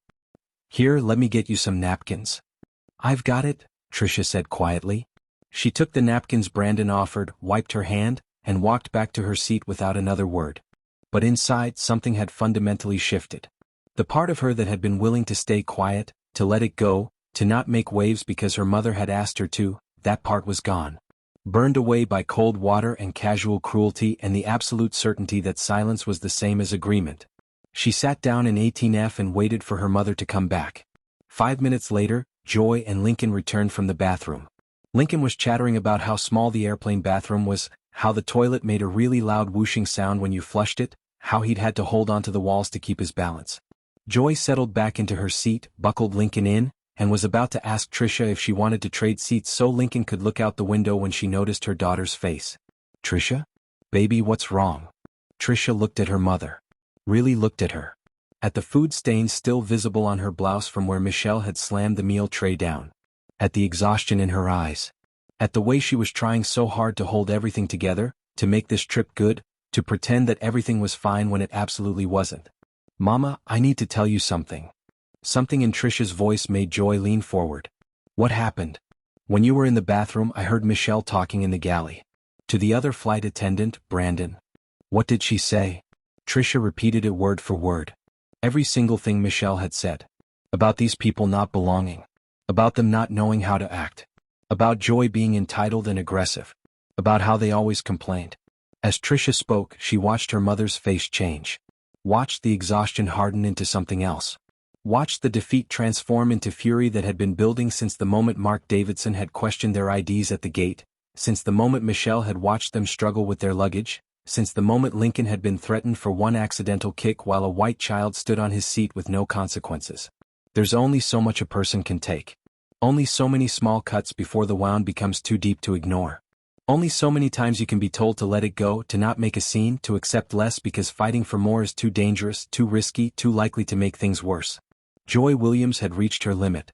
"Here, let me get you some napkins." "I've got it," Trisha said quietly. She took the napkins Brandon offered, wiped her hand, and walked back to her seat without another word. But inside, something had fundamentally shifted. The part of her that had been willing to stay quiet, to let it go, to not make waves because her mother had asked her to, that part was gone. Burned away by cold water and casual cruelty and the absolute certainty that silence was the same as agreement. She sat down in 18F and waited for her mother to come back. 5 minutes later, Joy and Lincoln returned from the bathroom. Lincoln was chattering about how small the airplane bathroom was, how the toilet made a really loud whooshing sound when you flushed it, how he'd had to hold onto the walls to keep his balance. Joy settled back into her seat, buckled Lincoln in, and was about to ask Trisha if she wanted to trade seats so Lincoln could look out the window when she noticed her daughter's face. "Trisha? Baby, what's wrong?" Trisha looked at her mother. Really looked at her. At the food stains still visible on her blouse from where Michelle had slammed the meal tray down. At the exhaustion in her eyes. At the way she was trying so hard to hold everything together, to make this trip good, to pretend that everything was fine when it absolutely wasn't. "Mama, I need to tell you something." Something in Trisha's voice made Joy lean forward. "What happened?" "When you were in the bathroom, I heard Michelle talking in the galley. To the other flight attendant, Brandon." "What did she say?" Trisha repeated it word for word. Every single thing Michelle had said. About these people not belonging. About them not knowing how to act. About Joy being entitled and aggressive. About how they always complained. As Trisha spoke, she watched her mother's face change. Watched the exhaustion harden into something else. Watched the defeat transform into fury that had been building since the moment Mark Davidson had questioned their IDs at the gate, since the moment Michelle had watched them struggle with their luggage, since the moment Lincoln had been threatened for one accidental kick while a white child stood on his seat with no consequences. There's only so much a person can take. Only so many small cuts before the wound becomes too deep to ignore. Only so many times you can be told to let it go, to not make a scene, to accept less because fighting for more is too dangerous, too risky, too likely to make things worse. Joy Williams had reached her limit.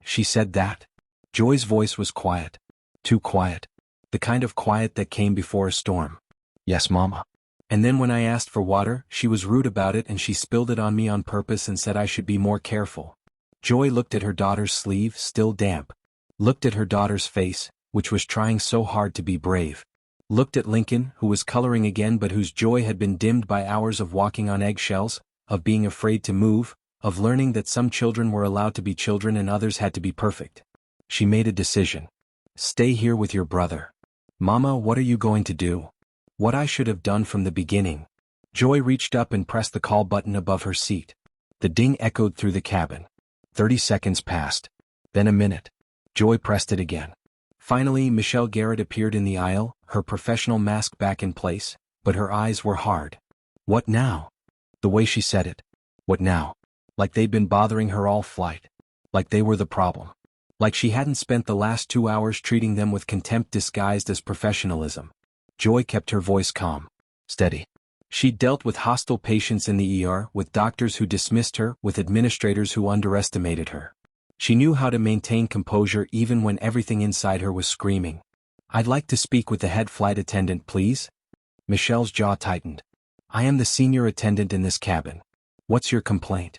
She said that. Joy's voice was quiet. Too quiet. The kind of quiet that came before a storm. Yes, Mama. And then when I asked for water, she was rude about it and she spilled it on me on purpose and said I should be more careful. Joy looked at her daughter's sleeve, still damp. Looked at her daughter's face, which was trying so hard to be brave. Looked at Lincoln, who was coloring again but whose joy had been dimmed by hours of walking on eggshells, of being afraid to move, of learning that some children were allowed to be children and others had to be perfect. She made a decision. Stay here with your brother. Mama, what are you going to do? What I should have done from the beginning. Joy reached up and pressed the call button above her seat. The ding echoed through the cabin. 30 seconds passed. Then a minute. Joy pressed it again. Finally, Michelle Garrett appeared in the aisle, her professional mask back in place, but her eyes were hard. What now? The way she said it. What now? Like they'd been bothering her all flight. Like they were the problem. Like she hadn't spent the last 2 hours treating them with contempt disguised as professionalism. Joy kept her voice calm. Steady. She'd dealt with hostile patients in the ER, with doctors who dismissed her, with administrators who underestimated her. She knew how to maintain composure even when everything inside her was screaming. I'd like to speak with the head flight attendant, please. Michelle's jaw tightened. I am the senior attendant in this cabin. What's your complaint?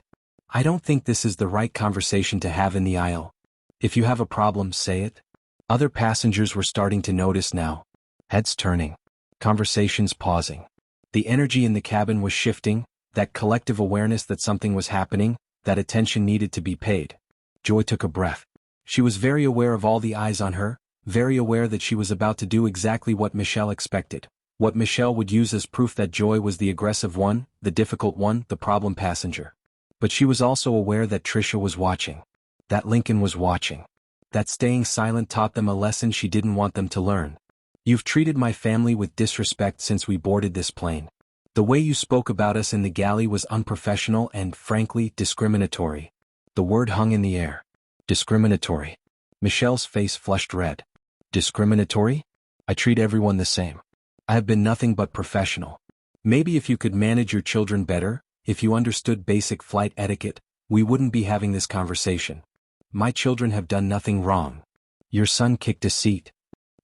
I don't think this is the right conversation to have in the aisle. If you have a problem, say it. Other passengers were starting to notice now. Heads turning. Conversations pausing. The energy in the cabin was shifting, that collective awareness that something was happening, that attention needed to be paid. Joy took a breath. She was very aware of all the eyes on her, very aware that she was about to do exactly what Michelle expected, what Michelle would use as proof that Joy was the aggressive one, the difficult one, the problem passenger. But she was also aware that Trisha was watching. That Lincoln was watching. That staying silent taught them a lesson she didn't want them to learn. You've treated my family with disrespect since we boarded this plane. The way you spoke about us in the galley was unprofessional and, frankly, discriminatory. The word hung in the air. Discriminatory. Michelle's face flushed red. Discriminatory? I treat everyone the same. I have been nothing but professional. Maybe if you could manage your children better, if you understood basic flight etiquette, we wouldn't be having this conversation. My children have done nothing wrong. Your son kicked a seat.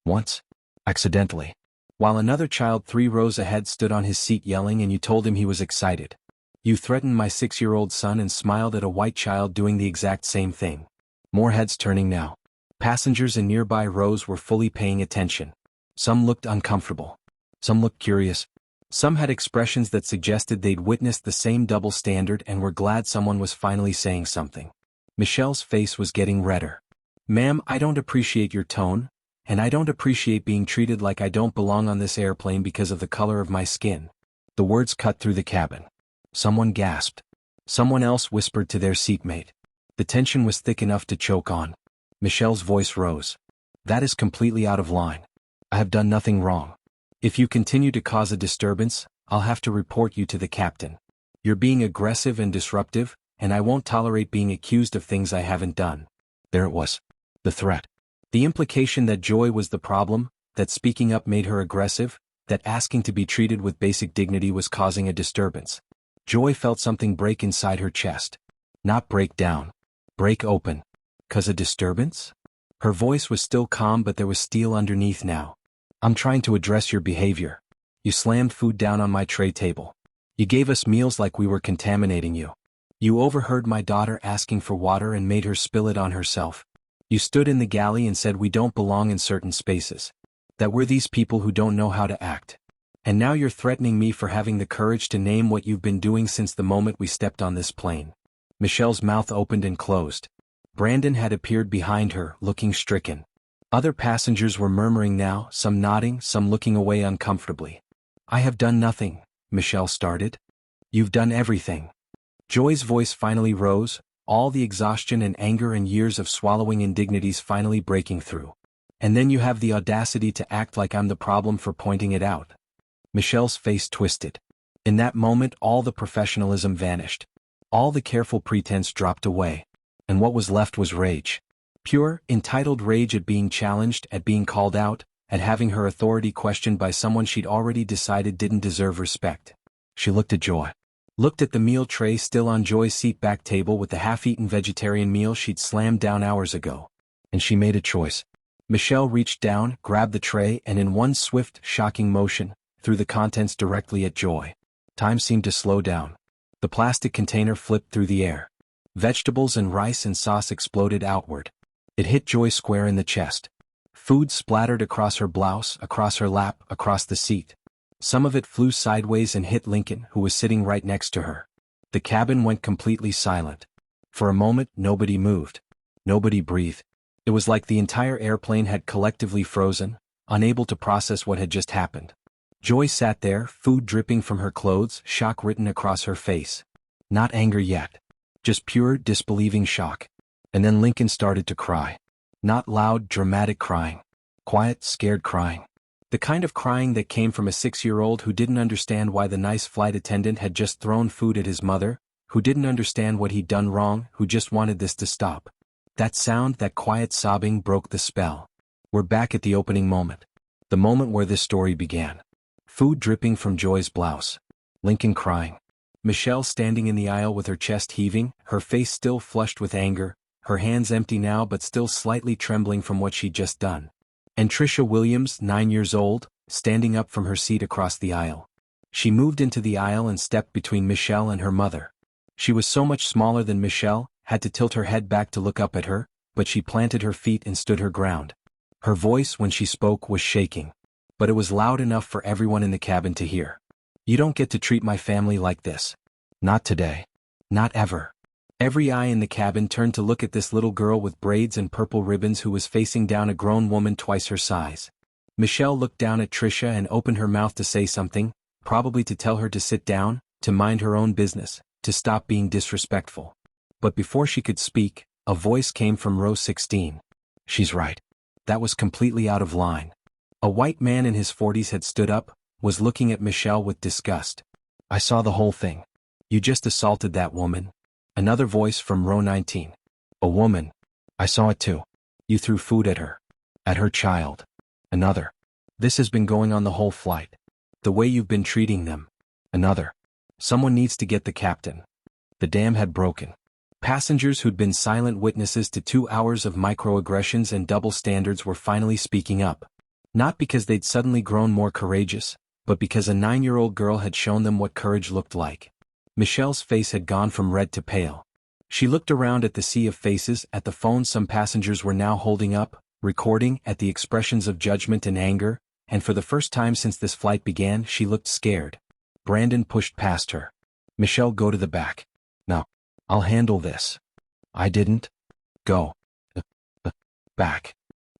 Once. Accidentally. While another child 3 rows ahead stood on his seat yelling and you told him he was excited. You threatened my 6-year-old son and smiled at a white child doing the exact same thing. More heads turning now. Passengers in nearby rows were fully paying attention. Some looked uncomfortable. Some looked curious. Some had expressions that suggested they'd witnessed the same double standard and were glad someone was finally saying something. Michelle's face was getting redder. Ma'am, I don't appreciate your tone, and I don't appreciate being treated like I don't belong on this airplane because of the color of my skin. The words cut through the cabin. Someone gasped. Someone else whispered to their seatmate. The tension was thick enough to choke on. Michelle's voice rose. That is completely out of line. I have done nothing wrong. If you continue to cause a disturbance, I'll have to report you to the captain. You're being aggressive and disruptive, and I won't tolerate being accused of things I haven't done. There it was. The threat. The implication that Joy was the problem, that speaking up made her aggressive, that asking to be treated with basic dignity was causing a disturbance. Joy felt something break inside her chest. Not break down. Break open. 'Cause a disturbance? Her voice was still calm but there was steel underneath now. I'm trying to address your behavior. You slammed food down on my tray table. You gave us meals like we were contaminating you. You overheard my daughter asking for water and made her spill it on herself. You stood in the galley and said we don't belong in certain spaces. That we're these people who don't know how to act. And now you're threatening me for having the courage to name what you've been doing since the moment we stepped on this plane. Michelle's mouth opened and closed. Brandon had appeared behind her, looking stricken. Other passengers were murmuring now, some nodding, some looking away uncomfortably. I have done nothing, Michelle started. You've done everything. Joy's voice finally rose, all the exhaustion and anger and years of swallowing indignities finally breaking through. And then you have the audacity to act like I'm the problem for pointing it out. Michelle's face twisted. In that moment all the professionalism vanished. All the careful pretense dropped away. And what was left was rage. Pure, entitled rage at being challenged, at being called out, at having her authority questioned by someone she'd already decided didn't deserve respect. She looked at Joy. Looked at the meal tray still on Joy's seat-back table with the half-eaten vegetarian meal she'd slammed down hours ago. And she made a choice. Michelle reached down, grabbed the tray, and in one swift, shocking motion, threw the contents directly at Joy. Time seemed to slow down. The plastic container flipped through the air. Vegetables and rice and sauce exploded outward. It hit Joy square in the chest. Food splattered across her blouse, across her lap, across the seat. Some of it flew sideways and hit Lincoln, who was sitting right next to her. The cabin went completely silent. For a moment, nobody moved. Nobody breathed. It was like the entire airplane had collectively frozen, unable to process what had just happened. Joy sat there, food dripping from her clothes, shock written across her face. Not anger yet. Just pure, disbelieving shock. And then Lincoln started to cry. Not loud, dramatic crying. Quiet, scared crying. The kind of crying that came from a 6-year-old who didn't understand why the nice flight attendant had just thrown food at his mother, who didn't understand what he'd done wrong, who just wanted this to stop. That sound, that quiet sobbing broke the spell. We're back at the opening moment. The moment where this story began. Food dripping from Joy's blouse. Lincoln crying. Michelle standing in the aisle with her chest heaving, her face still flushed with anger, her hands empty now but still slightly trembling from what she'd just done. And Trisha Williams, 9 years old, standing up from her seat across the aisle. She moved into the aisle and stepped between Michelle and her mother. She was so much smaller than Michelle, had to tilt her head back to look up at her, but she planted her feet and stood her ground. Her voice, when she spoke, was shaking. But it was loud enough for everyone in the cabin to hear. You don't get to treat my family like this. Not today. Not ever. Every eye in the cabin turned to look at this little girl with braids and purple ribbons who was facing down a grown woman twice her size. Michelle looked down at Trisha and opened her mouth to say something, probably to tell her to sit down, to mind her own business, to stop being disrespectful. But before she could speak, a voice came from row 16. She's right. That was completely out of line. A white man in his 40s had stood up, was looking at Michelle with disgust. I saw the whole thing. You just assaulted that woman. Another voice from row 19. A woman. I saw it too. You threw food at her. At her child. Another. This has been going on the whole flight. The way you've been treating them. Another. Someone needs to get the captain. The dam had broken. Passengers who'd been silent witnesses to 2 hours of microaggressions and double standards were finally speaking up. Not because they'd suddenly grown more courageous, but because a 9-year-old girl had shown them what courage looked like. Michelle's face had gone from red to pale. She looked around at the sea of faces, at the phones some passengers were now holding up, recording, at the expressions of judgment and anger, and for the first time since this flight began, she looked scared. Brandon pushed past her. Michelle, go to the back. No. I'll handle this. I didn't. Go. Back.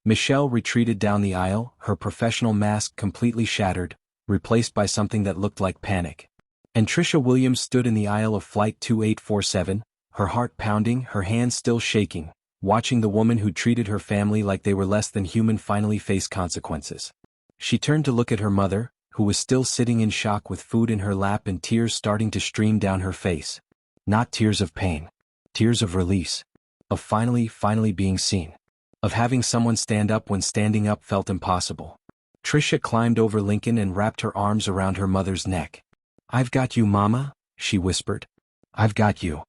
Michelle retreated down the aisle, her professional mask completely shattered, replaced by something that looked like panic. And Trisha Williams stood in the aisle of Flight 2847, her heart pounding, her hands still shaking, watching the woman who treated her family like they were less than human finally face consequences. She turned to look at her mother, who was still sitting in shock with food in her lap and tears starting to stream down her face. Not tears of pain. Tears of release. Of finally being seen. Of having someone stand up when standing up felt impossible. Trisha climbed over Lincoln and wrapped her arms around her mother's neck. I've got you, Mama, she whispered. I've got you.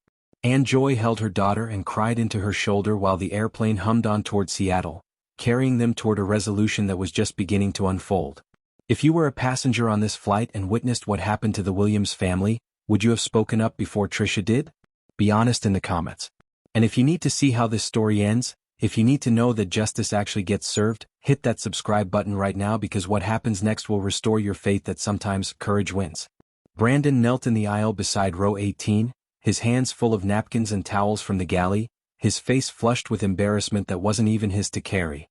Anne Joy held her daughter and cried into her shoulder while the airplane hummed on toward Seattle, carrying them toward a resolution that was just beginning to unfold. If you were a passenger on this flight and witnessed what happened to the Williams family, would you have spoken up before Trisha did? Be honest in the comments. And if you need to see how this story ends, if you need to know that justice actually gets served, hit that subscribe button right now because what happens next will restore your faith that sometimes courage wins. Brandon knelt in the aisle beside row 18, his hands full of napkins and towels from the galley, his face flushed with embarrassment that wasn't even his to carry.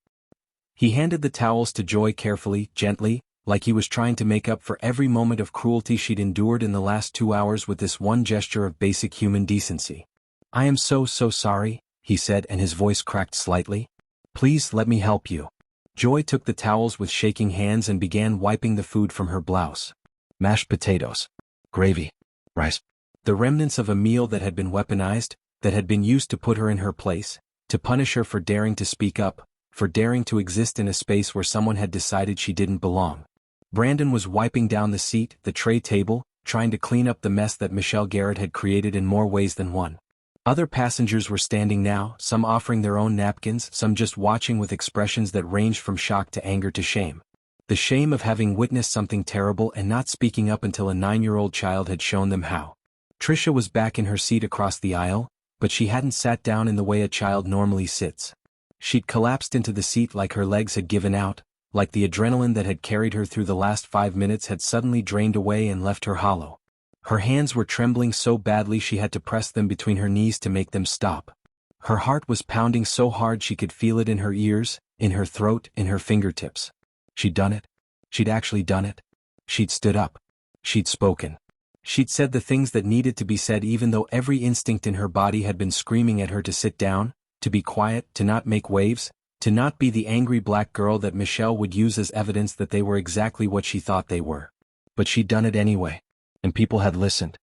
He handed the towels to Joy carefully, gently, like he was trying to make up for every moment of cruelty she'd endured in the last 2 hours with this one gesture of basic human decency. "I am so sorry," he said, and his voice cracked slightly. "Please let me help you." Joy took the towels with shaking hands and began wiping the food from her blouse. Mashed potatoes, gravy, rice. The remnants of a meal that had been weaponized, that had been used to put her in her place, to punish her for daring to speak up, for daring to exist in a space where someone had decided she didn't belong. Brandon was wiping down the seat, the tray table, trying to clean up the mess that Michelle Garrett had created in more ways than one. Other passengers were standing now, some offering their own napkins, some just watching with expressions that ranged from shock to anger to shame. The shame of having witnessed something terrible and not speaking up until a 9-year-old child had shown them how. Trisha was back in her seat across the aisle, but she hadn't sat down in the way a child normally sits. She'd collapsed into the seat like her legs had given out, like the adrenaline that had carried her through the last 5 minutes had suddenly drained away and left her hollow. Her hands were trembling so badly she had to press them between her knees to make them stop. Her heart was pounding so hard she could feel it in her ears, in her throat, in her fingertips. She'd done it. She'd actually done it. She'd stood up. She'd spoken. She'd said the things that needed to be said even though every instinct in her body had been screaming at her to sit down, to be quiet, to not make waves, to not be the angry black girl that Michelle would use as evidence that they were exactly what she thought they were. But she'd done it anyway. And people had listened.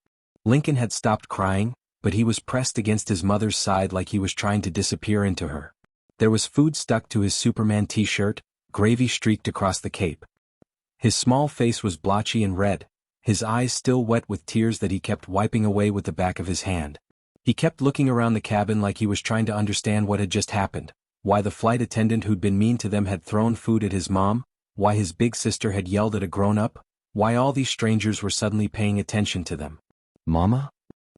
Lincoln had stopped crying, but he was pressed against his mother's side like he was trying to disappear into her. There was food stuck to his Superman t-shirt, gravy streaked across the cape. His small face was blotchy and red, his eyes still wet with tears that he kept wiping away with the back of his hand. He kept looking around the cabin like he was trying to understand what had just happened, why the flight attendant who'd been mean to them had thrown food at his mom, why his big sister had yelled at a grown-up, why all these strangers were suddenly paying attention to them. "Mama?"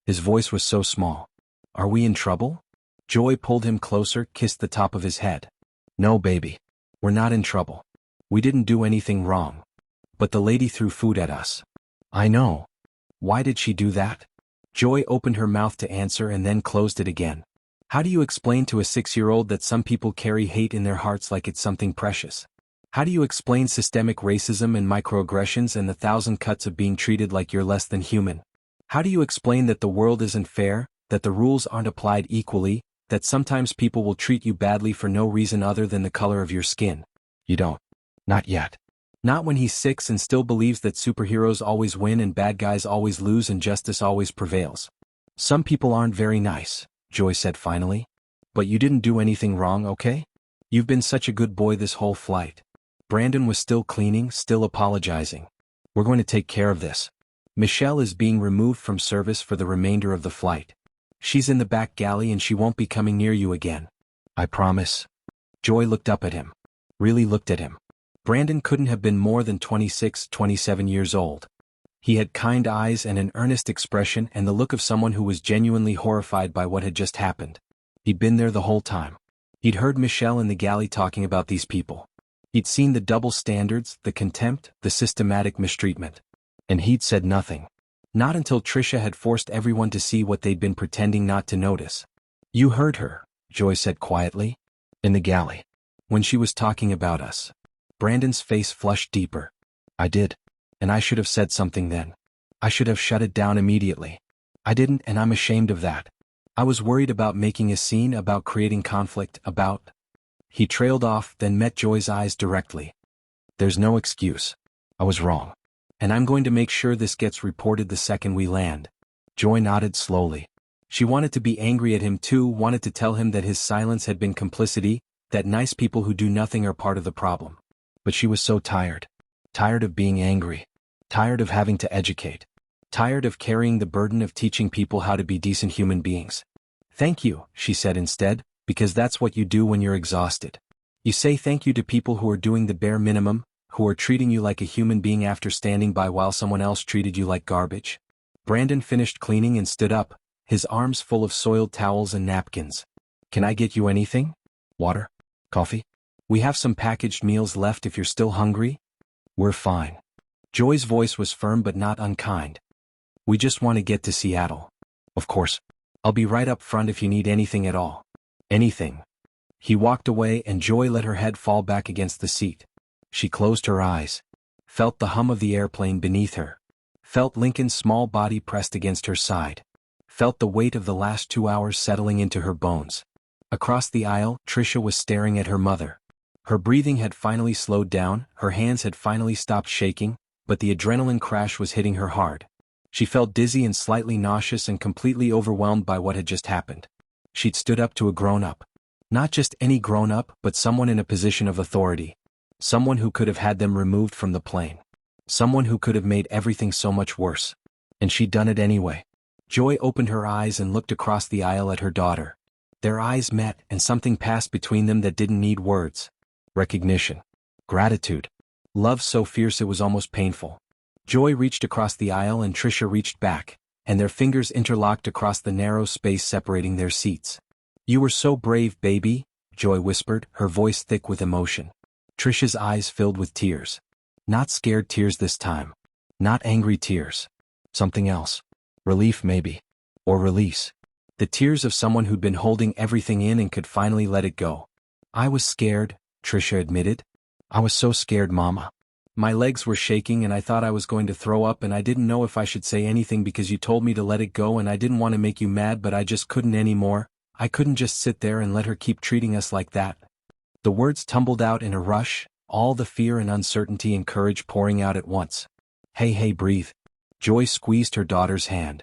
His voice was so small. "Are we in trouble?" Joy pulled him closer, kissed the top of his head. "No, baby. We're not in trouble. We didn't do anything wrong. But the lady threw food at us." "I know. Why did she do that?" Joy opened her mouth to answer and then closed it again. How do you explain to a 6-year-old that some people carry hate in their hearts like it's something precious? How do you explain systemic racism and microaggressions and the 1,000 cuts of being treated like you're less than human? How do you explain that the world isn't fair, that the rules aren't applied equally, that sometimes people will treat you badly for no reason other than the color of your skin? You don't. Not yet. Not when he's 6 and still believes that superheroes always win and bad guys always lose and justice always prevails. "Some people aren't very nice," Joy said finally. "But you didn't do anything wrong, okay? You've been such a good boy this whole flight." Brandon was still cleaning, still apologizing. "We're going to take care of this. Michelle is being removed from service for the remainder of the flight. She's in the back galley and she won't be coming near you again. I promise." Joy looked up at him. Really looked at him. Brandon couldn't have been more than 26, 27 years old. He had kind eyes and an earnest expression and the look of someone who was genuinely horrified by what had just happened. He'd been there the whole time. He'd heard Michelle in the galley talking about these people. He'd seen the double standards, the contempt, the systematic mistreatment. And he'd said nothing. Not until Trisha had forced everyone to see what they'd been pretending not to notice. "You heard her," Joy said quietly. "In the galley. When she was talking about us." Brandon's face flushed deeper. "I did. And I should have said something then. I should have shut it down immediately. I didn't, and I'm ashamed of that. I was worried about making a scene, about creating conflict, about..." He trailed off, then met Joy's eyes directly. "There's no excuse. I was wrong. And I'm going to make sure this gets reported the second we land." Joy nodded slowly. She wanted to be angry at him too, wanted to tell him that his silence had been complicity, that nice people who do nothing are part of the problem. But she was so tired. Tired of being angry. Tired of having to educate. Tired of carrying the burden of teaching people how to be decent human beings. "Thank you," she said instead, "because that's what you do when you're exhausted. You say thank you to people who are doing the bare minimum, who are treating you like a human being after standing by while someone else treated you like garbage." Brandon finished cleaning and stood up, his arms full of soiled towels and napkins. "Can I get you anything? Water? Coffee? We have some packaged meals left if you're still hungry." "We're fine." Joy's voice was firm but not unkind. "We just want to get to Seattle." "Of course. I'll be right up front if you need anything at all." "Anything." He walked away and Joy let her head fall back against the seat. She closed her eyes. felt the hum of the airplane beneath her, felt Lincoln's small body pressed against her side, felt the weight of the last 2 hours settling into her bones. Across the aisle, Trisha was staring at her mother. Her breathing had finally slowed down, her hands had finally stopped shaking, but the adrenaline crash was hitting her hard. She felt dizzy and slightly nauseous and completely overwhelmed by what had just happened. She'd stood up to a grown-up. Not just any grown-up, but someone in a position of authority. Someone who could have had them removed from the plane. Someone who could have made everything so much worse. And she'd done it anyway. Joy opened her eyes and looked across the aisle at her daughter. Their eyes met, and something passed between them that didn't need words. Recognition. Gratitude. Love so fierce it was almost painful. Joy reached across the aisle and Trisha reached back, and their fingers interlocked across the narrow space separating their seats. "You were so brave, baby," Joy whispered, her voice thick with emotion. Trisha's eyes filled with tears. Not scared tears this time. Not angry tears. Something else. Relief maybe. Or release. The tears of someone who'd been holding everything in and could finally let it go. "I was scared," Trisha admitted. "I was so scared, Mama. My legs were shaking and I thought I was going to throw up and I didn't know if I should say anything because you told me to let it go and I didn't want to make you mad but I just couldn't anymore. I couldn't just sit there and let her keep treating us like that." The words tumbled out in a rush, all the fear and uncertainty and courage pouring out at once. Hey, breathe." Joy squeezed her daughter's hand.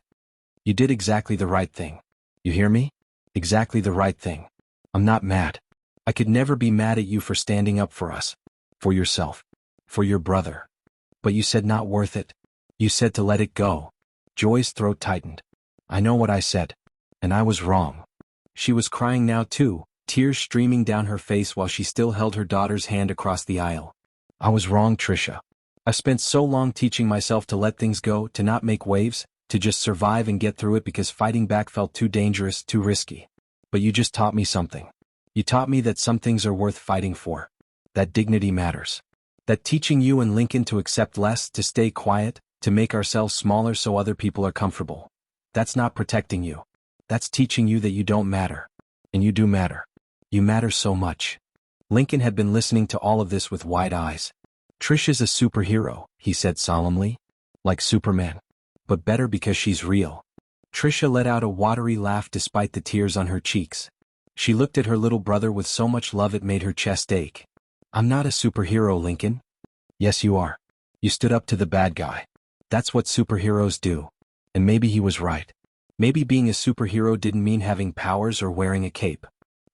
"You did exactly the right thing. You hear me? Exactly the right thing. I'm not mad. I could never be mad at you for standing up for us. For yourself. For your brother. But you said not worth it. You said to let it go." Joy's throat tightened. "I know what I said. And I was wrong." She was crying now too, tears streaming down her face while she still held her daughter's hand across the aisle. "I was wrong, Trisha. I spent so long teaching myself to let things go, to not make waves, to just survive and get through it because fighting back felt too dangerous, too risky. But you just taught me something. You taught me that some things are worth fighting for. That dignity matters. That teaching you and Lincoln to accept less, to stay quiet, to make ourselves smaller so other people are comfortable. That's not protecting you. That's teaching you that you don't matter. And you do matter. You matter so much." Lincoln had been listening to all of this with wide eyes. "Trisha's a superhero," he said solemnly. "Like Superman. But better because she's real." Trisha let out a watery laugh despite the tears on her cheeks. She looked at her little brother with so much love it made her chest ache. "I'm not a superhero, Lincoln." "Yes, you are. You stood up to the bad guy. That's what superheroes do." And maybe he was right. Maybe being a superhero didn't mean having powers or wearing a cape.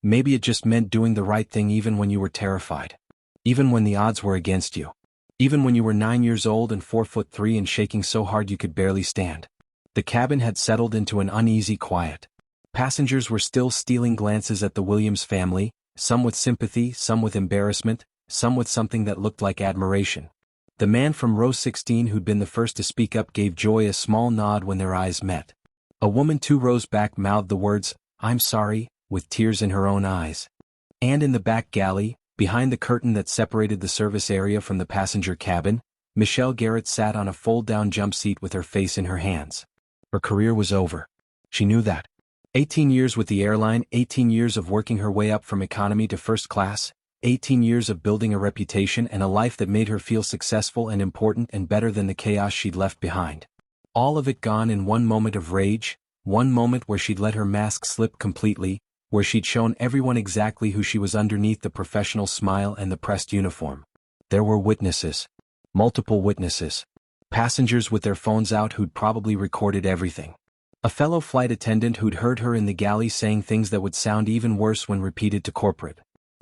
Maybe it just meant doing the right thing even when you were terrified. Even when the odds were against you. Even when you were 9 years old and 4'3" and shaking so hard you could barely stand. The cabin had settled into an uneasy quiet. Passengers were still stealing glances at the Williams family, some with sympathy, some with embarrassment, some with something that looked like admiration. The man from row 16 who'd been the first to speak up gave Joy a small nod when their eyes met. A woman 2 rows back mouthed the words, "I'm sorry," with tears in her own eyes. And in the back galley, behind the curtain that separated the service area from the passenger cabin, Michelle Garrett sat on a fold-down jump seat with her face in her hands. Her career was over. She knew that. 18 years with the airline, 18 years of working her way up from economy to first class, 18 years of building a reputation and a life that made her feel successful and important and better than the chaos she'd left behind. All of it gone in one moment of rage, one moment where she'd let her mask slip completely, where she'd shown everyone exactly who she was underneath the professional smile and the pressed uniform. There were witnesses. Multiple witnesses. Passengers with their phones out who'd probably recorded everything. A fellow flight attendant who'd heard her in the galley saying things that would sound even worse when repeated to corporate.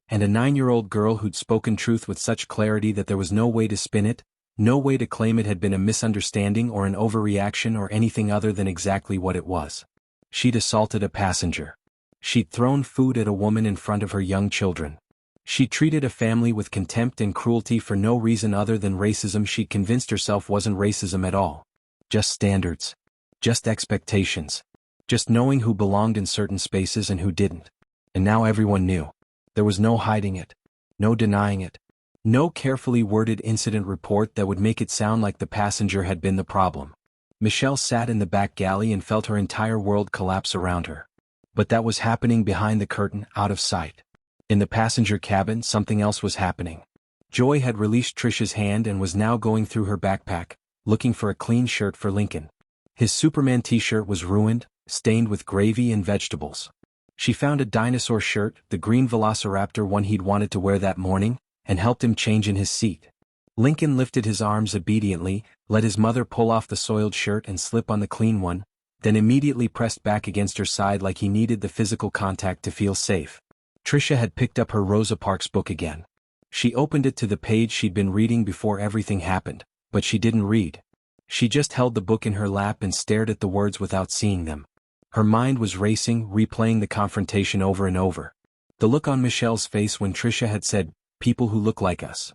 And a 9-year-old girl who'd spoken truth with such clarity that there was no way to spin it, no way to claim it had been a misunderstanding or an overreaction or anything other than exactly what it was. She'd assaulted a passenger. She'd thrown food at a woman in front of her young children. She treated a family with contempt and cruelty for no reason other than racism she'd convinced herself wasn't racism at all. Just standards. Just expectations. Just knowing who belonged in certain spaces and who didn't. And now everyone knew. There was no hiding it. No denying it. No carefully worded incident report that would make it sound like the passenger had been the problem. Michelle sat in the back galley and felt her entire world collapse around her. But that was happening behind the curtain, out of sight. In the passenger cabin, something else was happening. Joy had released Trisha's hand and was now going through her backpack, looking for a clean shirt for Lincoln. His Superman t-shirt was ruined, stained with gravy and vegetables. She found a dinosaur shirt, the green velociraptor one he'd wanted to wear that morning, and helped him change in his seat. Lincoln lifted his arms obediently, let his mother pull off the soiled shirt and slip on the clean one, then immediately pressed back against her side like he needed the physical contact to feel safe. Trisha had picked up her Rosa Parks book again. She opened it to the page she'd been reading before everything happened, but she didn't read. She just held the book in her lap and stared at the words without seeing them. Her mind was racing, replaying the confrontation over and over. The look on Michelle's face when Trisha had said, "People who look like us."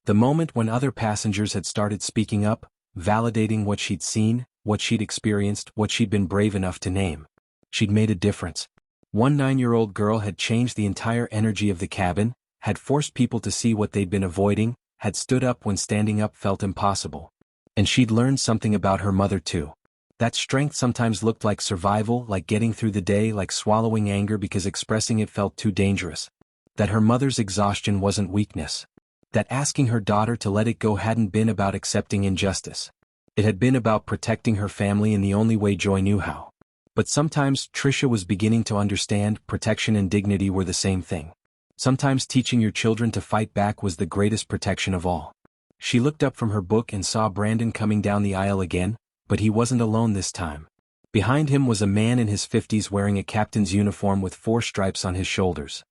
The moment when other passengers had started speaking up, validating what she'd seen, what she'd experienced, what she'd been brave enough to name. She'd made a difference. One 9-year-old girl had changed the entire energy of the cabin, had forced people to see what they'd been avoiding, had stood up when standing up felt impossible. And she'd learned something about her mother too. That strength sometimes looked like survival, like getting through the day, like swallowing anger because expressing it felt too dangerous. That her mother's exhaustion wasn't weakness. That asking her daughter to let it go hadn't been about accepting injustice. It had been about protecting her family in the only way Joy knew how. But sometimes Trisha was beginning to understand protection and dignity were the same thing. Sometimes teaching your children to fight back was the greatest protection of all. She looked up from her book and saw Brandon coming down the aisle again, but he wasn't alone this time. Behind him was a man in his 50s wearing a captain's uniform with 4 stripes on his shoulders.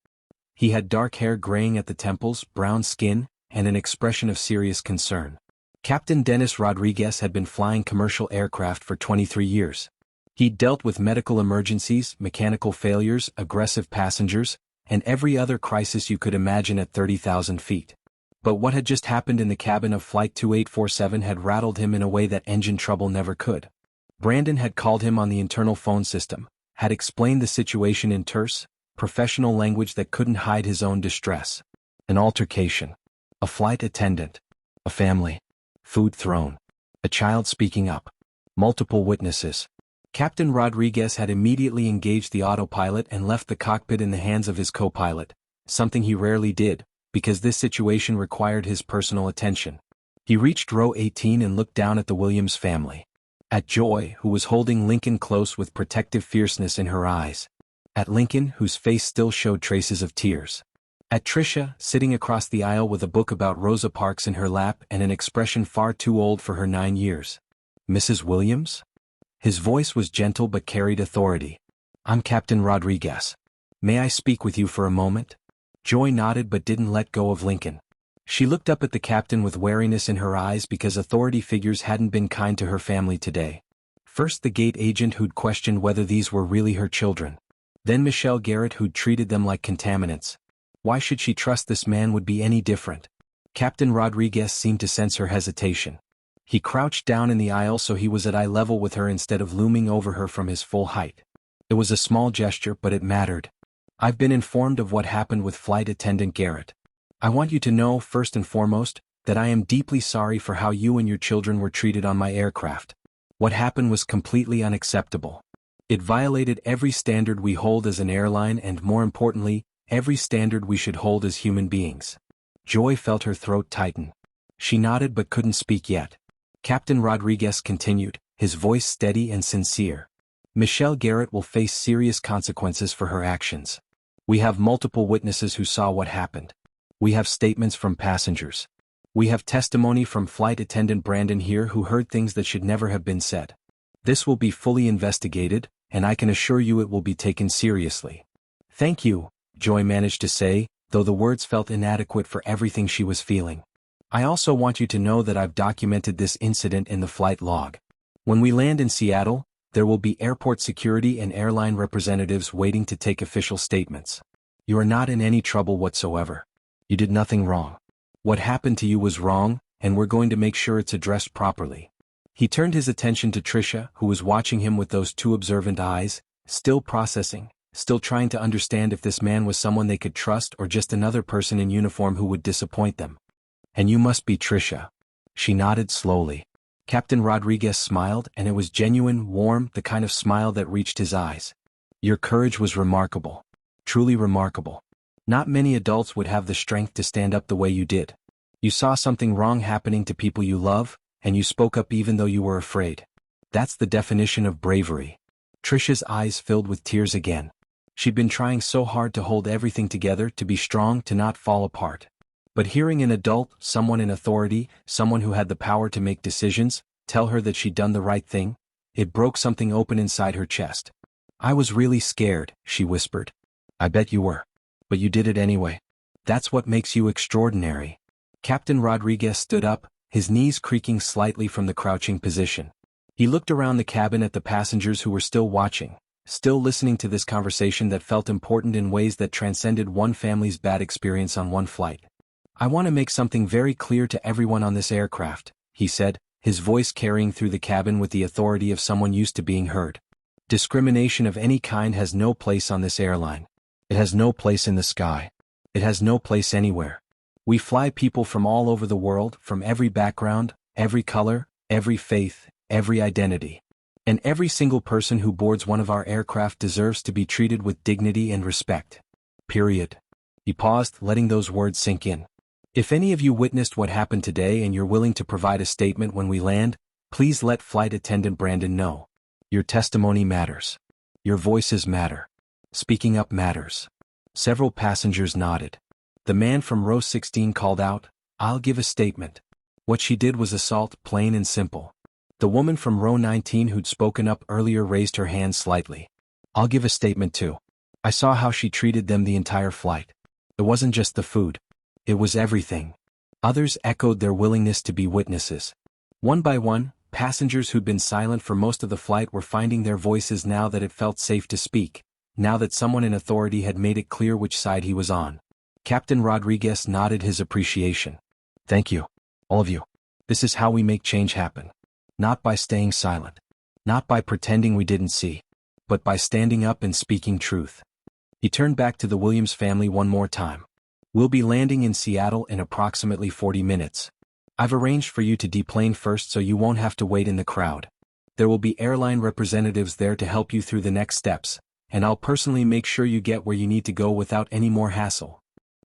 He had dark hair graying at the temples, brown skin, and an expression of serious concern. Captain Dennis Rodriguez had been flying commercial aircraft for 23 years. He'd dealt with medical emergencies, mechanical failures, aggressive passengers, and every other crisis you could imagine at 30,000 feet. But what had just happened in the cabin of Flight 2847 had rattled him in a way that engine trouble never could. Brandon had called him on the internal phone system, had explained the situation in terse, professional language that couldn't hide his own distress. An altercation. A flight attendant. A family. Food thrown. A child speaking up. Multiple witnesses. Captain Rodriguez had immediately engaged the autopilot and left the cockpit in the hands of his co-pilot, something he rarely did, because this situation required his personal attention. He reached row 18 and looked down at the Williams family. At Joy, who was holding Lincoln close with protective fierceness in her eyes. At Lincoln, whose face still showed traces of tears. At Trisha, sitting across the aisle with a book about Rosa Parks in her lap and an expression far too old for her 9 years. "Mrs. Williams?" His voice was gentle but carried authority. "I'm Captain Rodriguez. May I speak with you for a moment?" Joy nodded but didn't let go of Lincoln. She looked up at the captain with wariness in her eyes because authority figures hadn't been kind to her family today. First the gate agent who'd questioned whether these were really her children. Then Michelle Garrett who'd treated them like contaminants. Why should she trust this man would be any different? Captain Rodriguez seemed to sense her hesitation. He crouched down in the aisle so he was at eye level with her instead of looming over her from his full height. It was a small gesture, but it mattered. "I've been informed of what happened with Flight Attendant Garrett. I want you to know, first and foremost, that I am deeply sorry for how you and your children were treated on my aircraft. What happened was completely unacceptable. It violated every standard we hold as an airline and, more importantly, every standard we should hold as human beings." Joy felt her throat tighten. She nodded but couldn't speak yet. Captain Rodriguez continued, his voice steady and sincere. "Michelle Garrett will face serious consequences for her actions. We have multiple witnesses who saw what happened. We have statements from passengers. We have testimony from flight attendant Brandon here who heard things that should never have been said. This will be fully investigated, and I can assure you it will be taken seriously." "Thank you," Joy managed to say, though the words felt inadequate for everything she was feeling. "I also want you to know that I've documented this incident in the flight log. When we land in Seattle, there will be airport security and airline representatives waiting to take official statements. You are not in any trouble whatsoever. You did nothing wrong. What happened to you was wrong, and we're going to make sure it's addressed properly." He turned his attention to Trisha, who was watching him with those 2 observant eyes, still processing, still trying to understand if this man was someone they could trust or just another person in uniform who would disappoint them. "And you must be Trisha." She nodded slowly. Captain Rodriguez smiled, and it was genuine, warm, the kind of smile that reached his eyes. "Your courage was remarkable. Truly remarkable. Not many adults would have the strength to stand up the way you did. You saw something wrong happening to people you love, and you spoke up even though you were afraid. That's the definition of bravery. Trisha's eyes filled with tears again. She'd been trying so hard to hold everything together, to be strong, to not fall apart. But hearing an adult, someone in authority, someone who had the power to make decisions, tell her that she'd done the right thing, it broke something open inside her chest. "I was really scared," she whispered. "I bet you were. But you did it anyway. That's what makes you extraordinary." Captain Rodriguez stood up, his knees creaking slightly from the crouching position. He looked around the cabin at the passengers who were still watching, still listening to this conversation that felt important in ways that transcended one family's bad experience on one flight. "I want to make something very clear to everyone on this aircraft," he said, his voice carrying through the cabin with the authority of someone used to being heard. "Discrimination of any kind has no place on this airline. It has no place in the sky. It has no place anywhere. We fly people from all over the world, from every background, every color, every faith, every identity. And every single person who boards one of our aircraft deserves to be treated with dignity and respect. Period." He paused, letting those words sink in. "If any of you witnessed what happened today and you're willing to provide a statement when we land, please let Flight Attendant Brandon know. Your testimony matters. Your voices matter. Speaking up matters." Several passengers nodded. The man from row 16 called out, "I'll give a statement." What she did was assault, plain and simple. The woman from row 19 who'd spoken up earlier raised her hand slightly. "I'll give a statement too. I saw how she treated them the entire flight. It wasn't just the food. It was everything." Others echoed their willingness to be witnesses. One by one, passengers who'd been silent for most of the flight were finding their voices now that it felt safe to speak, now that someone in authority had made it clear which side he was on. Captain Rodriguez nodded his appreciation. "Thank you, all of you. This is how we make change happen. Not by staying silent. Not by pretending we didn't see. But by standing up and speaking truth." He turned back to the Williams family one more time. "We'll be landing in Seattle in approximately 40 minutes. I've arranged for you to deplane first so you won't have to wait in the crowd. There will be airline representatives there to help you through the next steps, and I'll personally make sure you get where you need to go without any more hassle."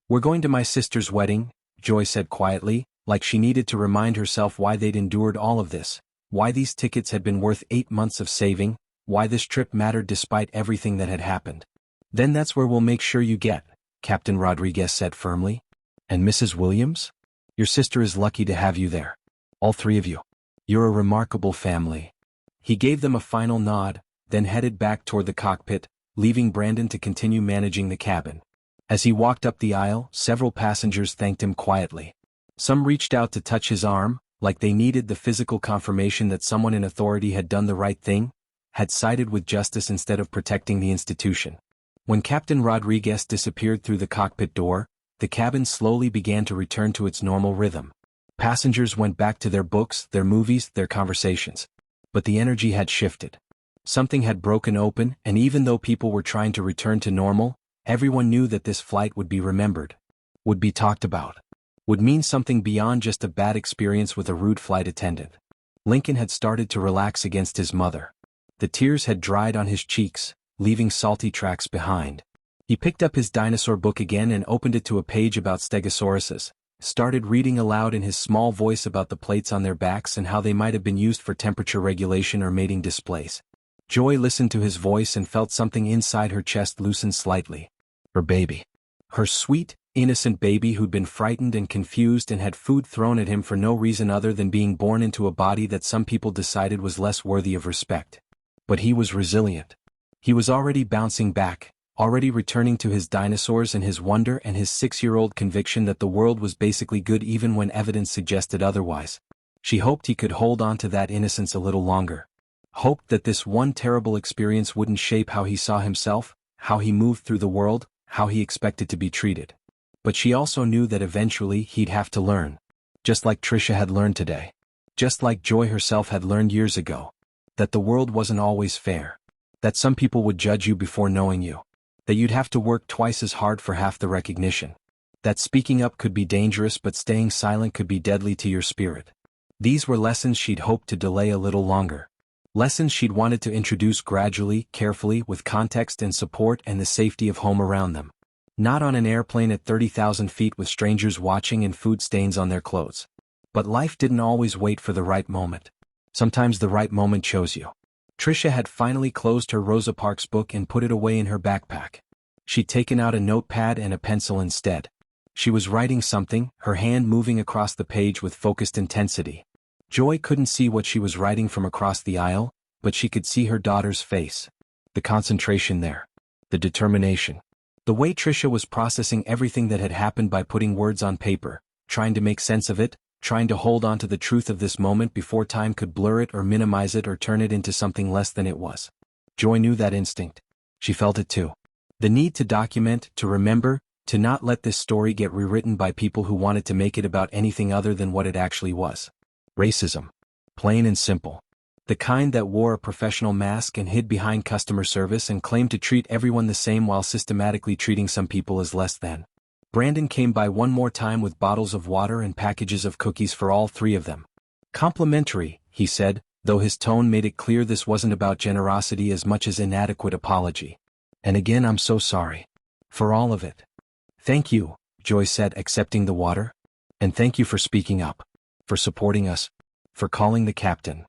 "We're going to my sister's wedding," Joy said quietly, like she needed to remind herself why they'd endured all of this, why these tickets had been worth 8 months of saving, why this trip mattered despite everything that had happened. "Then that's where we'll make sure you get," Captain Rodriguez said firmly. "And Mrs. Williams? Your sister is lucky to have you there. All 3 of you. You're a remarkable family." He gave them a final nod, then headed back toward the cockpit, leaving Brandon to continue managing the cabin. As he walked up the aisle, several passengers thanked him quietly. Some reached out to touch his arm, like they needed the physical confirmation that someone in authority had done the right thing, had sided with justice instead of protecting the institution. When Captain Rodriguez disappeared through the cockpit door, the cabin slowly began to return to its normal rhythm. Passengers went back to their books, their movies, their conversations. But the energy had shifted. Something had broken open, and even though people were trying to return to normal, everyone knew that this flight would be remembered, would be talked about, would mean something beyond just a bad experience with a rude flight attendant. Lincoln had started to relax against his mother. The tears had dried on his cheeks, leaving salty tracks behind. He picked up his dinosaur book again and opened it to a page about stegosauruses, started reading aloud in his small voice about the plates on their backs and how they might have been used for temperature regulation or mating displays. Joy listened to his voice and felt something inside her chest loosen slightly. Her baby. Her sweet, innocent baby who'd been frightened and confused and had food thrown at him for no reason other than being born into a body that some people decided was less worthy of respect. But he was resilient. He was already bouncing back, already returning to his dinosaurs and his wonder and his 6-year-old conviction that the world was basically good even when evidence suggested otherwise. She hoped he could hold on to that innocence a little longer. Hoped that this one terrible experience wouldn't shape how he saw himself, how he moved through the world, how he expected to be treated. But she also knew that eventually he'd have to learn. Just like Trisha had learned today. Just like Joy herself had learned years ago. That the world wasn't always fair. That some people would judge you before knowing you. That you'd have to work twice as hard for half the recognition. That speaking up could be dangerous but staying silent could be deadly to your spirit. These were lessons she'd hoped to delay a little longer. Lessons she'd wanted to introduce gradually, carefully, with context and support and the safety of home around them. Not on an airplane at 30,000 feet with strangers watching and food stains on their clothes. But life didn't always wait for the right moment. Sometimes the right moment chose you. Trisha had finally closed her Rosa Parks book and put it away in her backpack. She'd taken out a notepad and a pencil instead. She was writing something, her hand moving across the page with focused intensity. Joy couldn't see what she was writing from across the aisle, but she could see her daughter's face. The concentration there. The determination. The way Trisha was processing everything that had happened by putting words on paper, trying to make sense of it, trying to hold on to the truth of this moment before time could blur it or minimize it or turn it into something less than it was. Joy knew that instinct. She felt it too. The need to document, to remember, to not let this story get rewritten by people who wanted to make it about anything other than what it actually was. Racism. Plain and simple. The kind that wore a professional mask and hid behind customer service and claimed to treat everyone the same while systematically treating some people as less than. Brandon came by one more time with bottles of water and packages of cookies for all three of them. Complimentary, he said, though his tone made it clear this wasn't about generosity as much as inadequate apology. And again, I'm so sorry. For all of it. Thank you, Joy said, accepting the water. And thank you for speaking up. For supporting us. For calling the captain.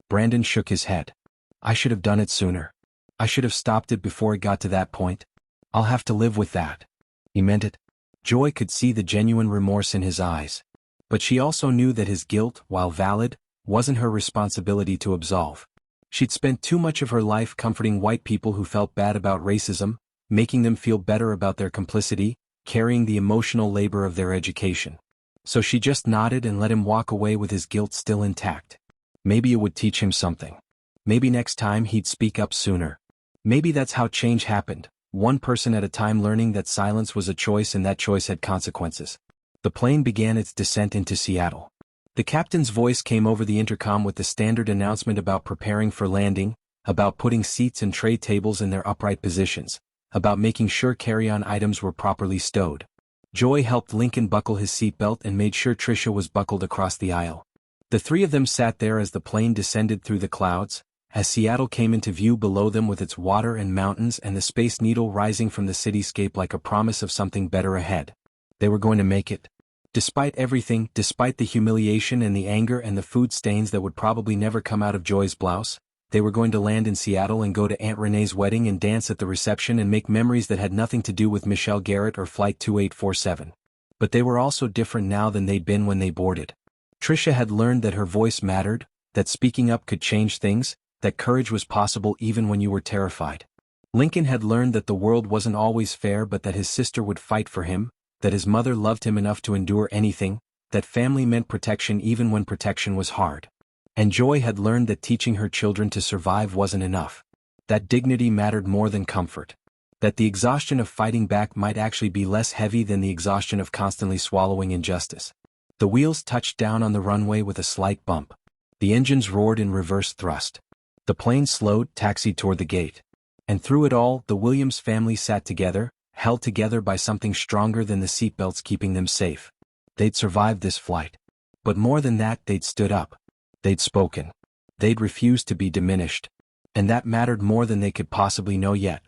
Brandon shook his head. I should have done it sooner. I should have stopped it before it got to that point. I'll have to live with that. He meant it. Joy could see the genuine remorse in his eyes. But she also knew that his guilt, while valid, wasn't her responsibility to absolve. She'd spent too much of her life comforting white people who felt bad about racism, making them feel better about their complicity, carrying the emotional labor of their education. So she just nodded and let him walk away with his guilt still intact. Maybe it would teach him something. Maybe next time he'd speak up sooner. Maybe that's how change happened. One person at a time, learning that silence was a choice and that choice had consequences. The plane began its descent into Seattle. The captain's voice came over the intercom with the standard announcement about preparing for landing, about putting seats and tray tables in their upright positions, about making sure carry-on items were properly stowed. Joy helped Lincoln buckle his seatbelt and made sure Trisha was buckled across the aisle. The three of them sat there as the plane descended through the clouds, as Seattle came into view below them with its water and mountains and the Space Needle rising from the cityscape like a promise of something better ahead. They were going to make it. Despite everything, despite the humiliation and the anger and the food stains that would probably never come out of Joy's blouse, they were going to land in Seattle and go to Aunt Renee's wedding and dance at the reception and make memories that had nothing to do with Michelle Garrett or Flight 2847. But they were also different now than they'd been when they boarded. Trisha had learned that her voice mattered, that speaking up could change things, that courage was possible even when you were terrified. Lincoln had learned that the world wasn't always fair but that his sister would fight for him, that his mother loved him enough to endure anything, that family meant protection even when protection was hard. And Joy had learned that teaching her children to survive wasn't enough. That dignity mattered more than comfort. That the exhaustion of fighting back might actually be less heavy than the exhaustion of constantly swallowing injustice. The wheels touched down on the runway with a slight bump. The engines roared in reverse thrust. The plane slowed, taxied toward the gate. And through it all, the Williams family sat together, held together by something stronger than the seatbelts keeping them safe. They'd survived this flight. But more than that, they'd stood up. They'd spoken. They'd refused to be diminished. And that mattered more than they could possibly know yet.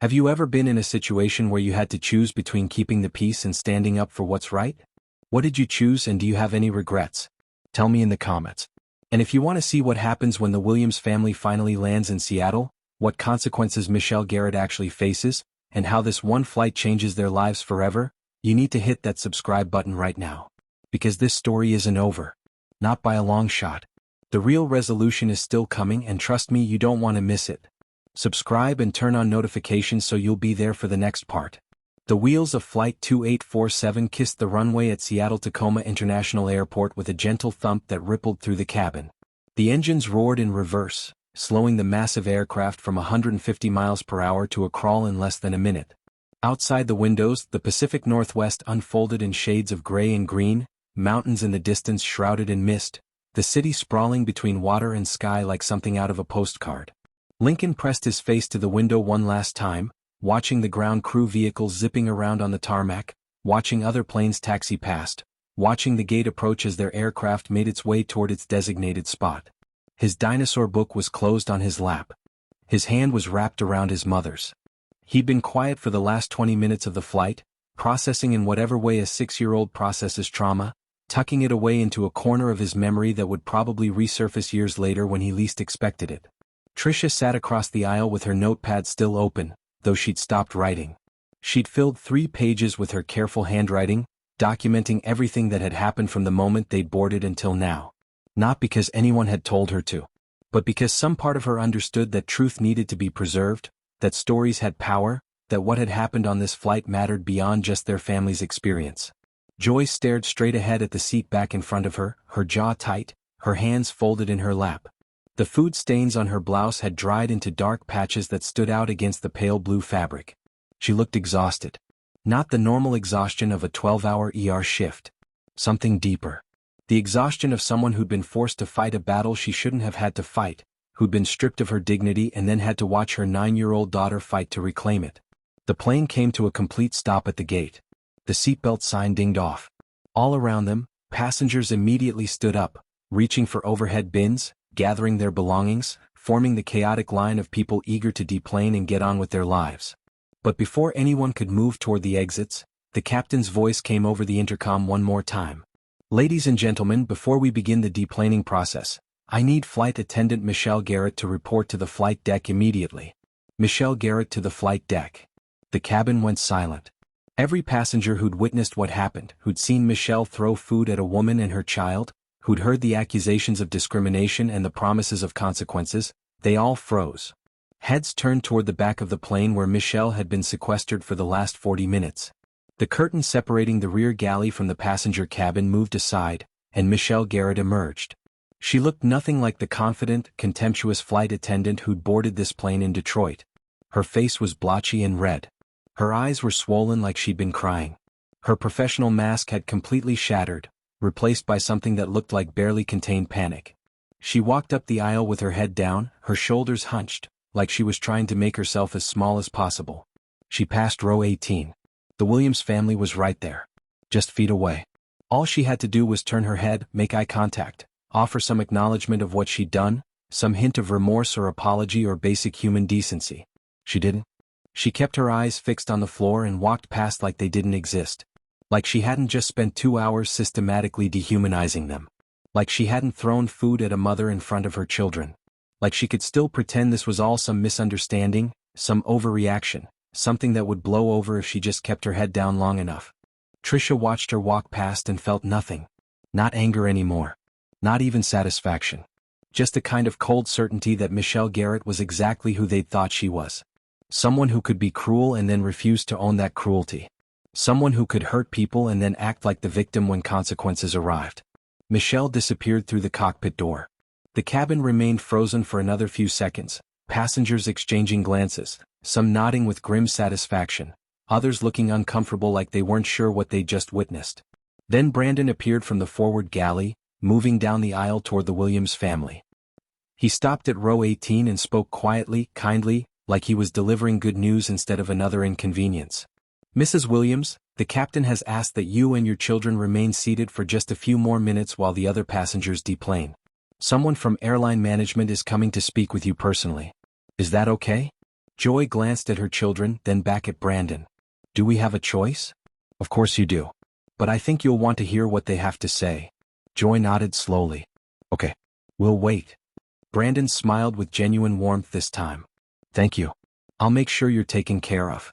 Have you ever been in a situation where you had to choose between keeping the peace and standing up for what's right? What did you choose, and do you have any regrets? Tell me in the comments. And if you want to see what happens when the Williams family finally lands in Seattle, what consequences Michelle Garrett actually faces, and how this one flight changes their lives forever, you need to hit that subscribe button right now. Because this story isn't over. Not by a long shot. The real resolution is still coming, and trust me, you don't want to miss it. Subscribe and turn on notifications so you'll be there for the next part. The wheels of Flight 2847 kissed the runway at Seattle-Tacoma International Airport with a gentle thump that rippled through the cabin. The engines roared in reverse, slowing the massive aircraft from 150 miles per hour to a crawl in less than a minute. Outside the windows, the Pacific Northwest unfolded in shades of gray and green, mountains in the distance shrouded in mist, the city sprawling between water and sky like something out of a postcard. Lincoln pressed his face to the window one last time, watching the ground crew vehicles zipping around on the tarmac, watching other planes taxi past, watching the gate approach as their aircraft made its way toward its designated spot. His dinosaur book was closed on his lap. His hand was wrapped around his mother's. He'd been quiet for the last 20 minutes of the flight, processing in whatever way a 6-year-old processes trauma, tucking it away into a corner of his memory that would probably resurface years later when he least expected it. Trisha sat across the aisle with her notepad still open, though she'd stopped writing. She'd filled 3 pages with her careful handwriting, documenting everything that had happened from the moment they'd boarded until now. Not because anyone had told her to, but because some part of her understood that truth needed to be preserved, that stories had power, that what had happened on this flight mattered beyond just their family's experience. Joy stared straight ahead at the seat back in front of her, her jaw tight, her hands folded in her lap. The food stains on her blouse had dried into dark patches that stood out against the pale blue fabric. She looked exhausted. Not the normal exhaustion of a 12-hour ER shift. Something deeper. The exhaustion of someone who'd been forced to fight a battle she shouldn't have had to fight, who'd been stripped of her dignity and then had to watch her 9-year-old daughter fight to reclaim it. The plane came to a complete stop at the gate. The seatbelt sign dinged off. All around them, passengers immediately stood up, reaching for overhead bins, gathering their belongings, forming the chaotic line of people eager to deplane and get on with their lives. But before anyone could move toward the exits, the captain's voice came over the intercom one more time. "Ladies and gentlemen, before we begin the deplaning process, I need Flight Attendant Michelle Garrett to report to the flight deck immediately." Michelle Garrett to the flight deck. The cabin went silent. Every passenger who'd witnessed what happened, who'd seen Michelle throw food at a woman and her child, who'd heard the accusations of discrimination and the promises of consequences, they all froze. Heads turned toward the back of the plane where Michelle had been sequestered for the last 40 minutes. The curtain separating the rear galley from the passenger cabin moved aside, and Michelle Garrett emerged. She looked nothing like the confident, contemptuous flight attendant who'd boarded this plane in Detroit. Her face was blotchy and red. Her eyes were swollen like she'd been crying. Her professional mask had completely shattered, replaced by something that looked like barely contained panic. She walked up the aisle with her head down, her shoulders hunched, like she was trying to make herself as small as possible. She passed row 18. The Williams family was right there, just feet away. All she had to do was turn her head, make eye contact, offer some acknowledgement of what she'd done, some hint of remorse or apology or basic human decency. She didn't. She kept her eyes fixed on the floor and walked past like they didn't exist. Like she hadn't just spent 2 hours systematically dehumanizing them. Like she hadn't thrown food at a mother in front of her children. Like she could still pretend this was all some misunderstanding, some overreaction, something that would blow over if she just kept her head down long enough. Trisha watched her walk past and felt nothing. Not anger anymore. Not even satisfaction. Just a kind of cold certainty that Michelle Garrett was exactly who they'd thought she was. Someone who could be cruel and then refuse to own that cruelty. Someone who could hurt people and then act like the victim when consequences arrived. Michelle disappeared through the cockpit door. The cabin remained frozen for another few seconds, passengers exchanging glances, some nodding with grim satisfaction, others looking uncomfortable like they weren't sure what they'd just witnessed. Then Brandon appeared from the forward galley, moving down the aisle toward the Williams family. He stopped at row 18 and spoke quietly, kindly, like he was delivering good news instead of another inconvenience. "Mrs. Williams, the captain has asked that you and your children remain seated for just a few more minutes while the other passengers deplane. Someone from airline management is coming to speak with you personally. Is that okay?" Joy glanced at her children, then back at Brandon. "Do we have a choice?" "Of course you do. But I think you'll want to hear what they have to say." Joy nodded slowly. "Okay. We'll wait." Brandon smiled with genuine warmth this time. "Thank you. I'll make sure you're taken care of."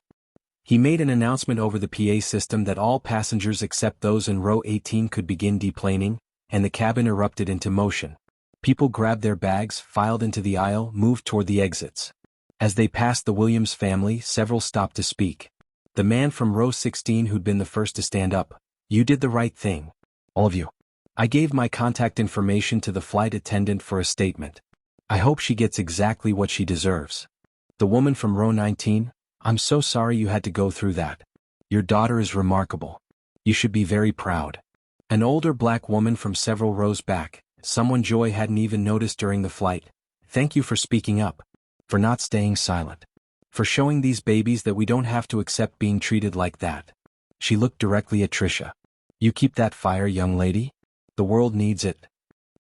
He made an announcement over the PA system that all passengers except those in row 18 could begin deplaning, and the cabin erupted into motion. People grabbed their bags, filed into the aisle, moved toward the exits. As they passed the Williams family, several stopped to speak. The man from row 16 who'd been the first to stand up. "You did the right thing. All of you. I gave my contact information to the flight attendant for a statement. I hope she gets exactly what she deserves." The woman from row 19, "I'm so sorry you had to go through that. Your daughter is remarkable. You should be very proud." An older black woman from several rows back, someone Joy hadn't even noticed during the flight. "Thank you for speaking up. For not staying silent. For showing these babies that we don't have to accept being treated like that." She looked directly at Trisha. "You keep that fire, young lady. The world needs it."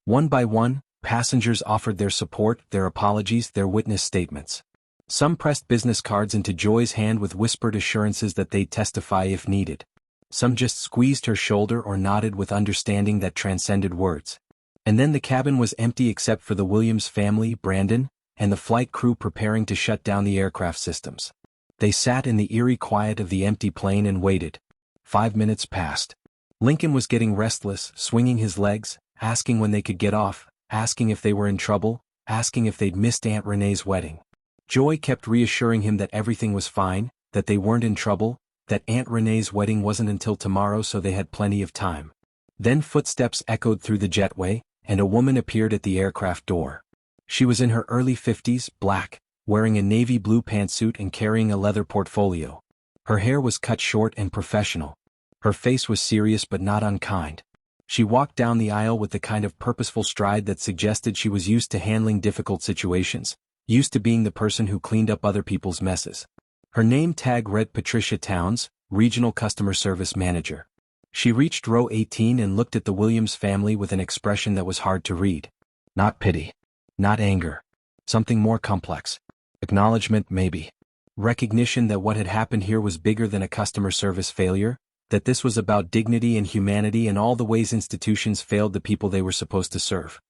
One by one, passengers offered their support, their apologies, their witness statements. Some pressed business cards into Joy's hand with whispered assurances that they'd testify if needed. Some just squeezed her shoulder or nodded with understanding that transcended words. And then the cabin was empty except for the Williams family, Brandon, and the flight crew preparing to shut down the aircraft systems. They sat in the eerie quiet of the empty plane and waited. 5 minutes passed. Lincoln was getting restless, swinging his legs, asking when they could get off, asking if they were in trouble, asking if they'd missed Aunt Renee's wedding. Joy kept reassuring him that everything was fine, that they weren't in trouble, that Aunt Renee's wedding wasn't until tomorrow so they had plenty of time. Then footsteps echoed through the jetway, and a woman appeared at the aircraft door. She was in her early 50s, black, wearing a navy blue pantsuit and carrying a leather portfolio. Her hair was cut short and professional. Her face was serious but not unkind. She walked down the aisle with the kind of purposeful stride that suggested she was used to handling difficult situations, used to being the person who cleaned up other people's messes. Her name tag read Patricia Towns, Regional Customer Service Manager. She reached row 18 and looked at the Williams family with an expression that was hard to read. Not pity. Not anger. Something more complex. Acknowledgement, maybe. Recognition that what had happened here was bigger than a customer service failure, that this was about dignity and humanity and all the ways institutions failed the people they were supposed to serve.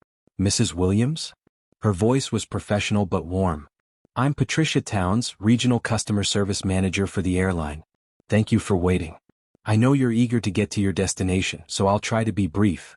Mrs. Williams? Her voice was professional but warm. I'm Patricia Towns, Regional Customer Service Manager for the airline. Thank you for waiting. I know you're eager to get to your destination, so I'll try to be brief.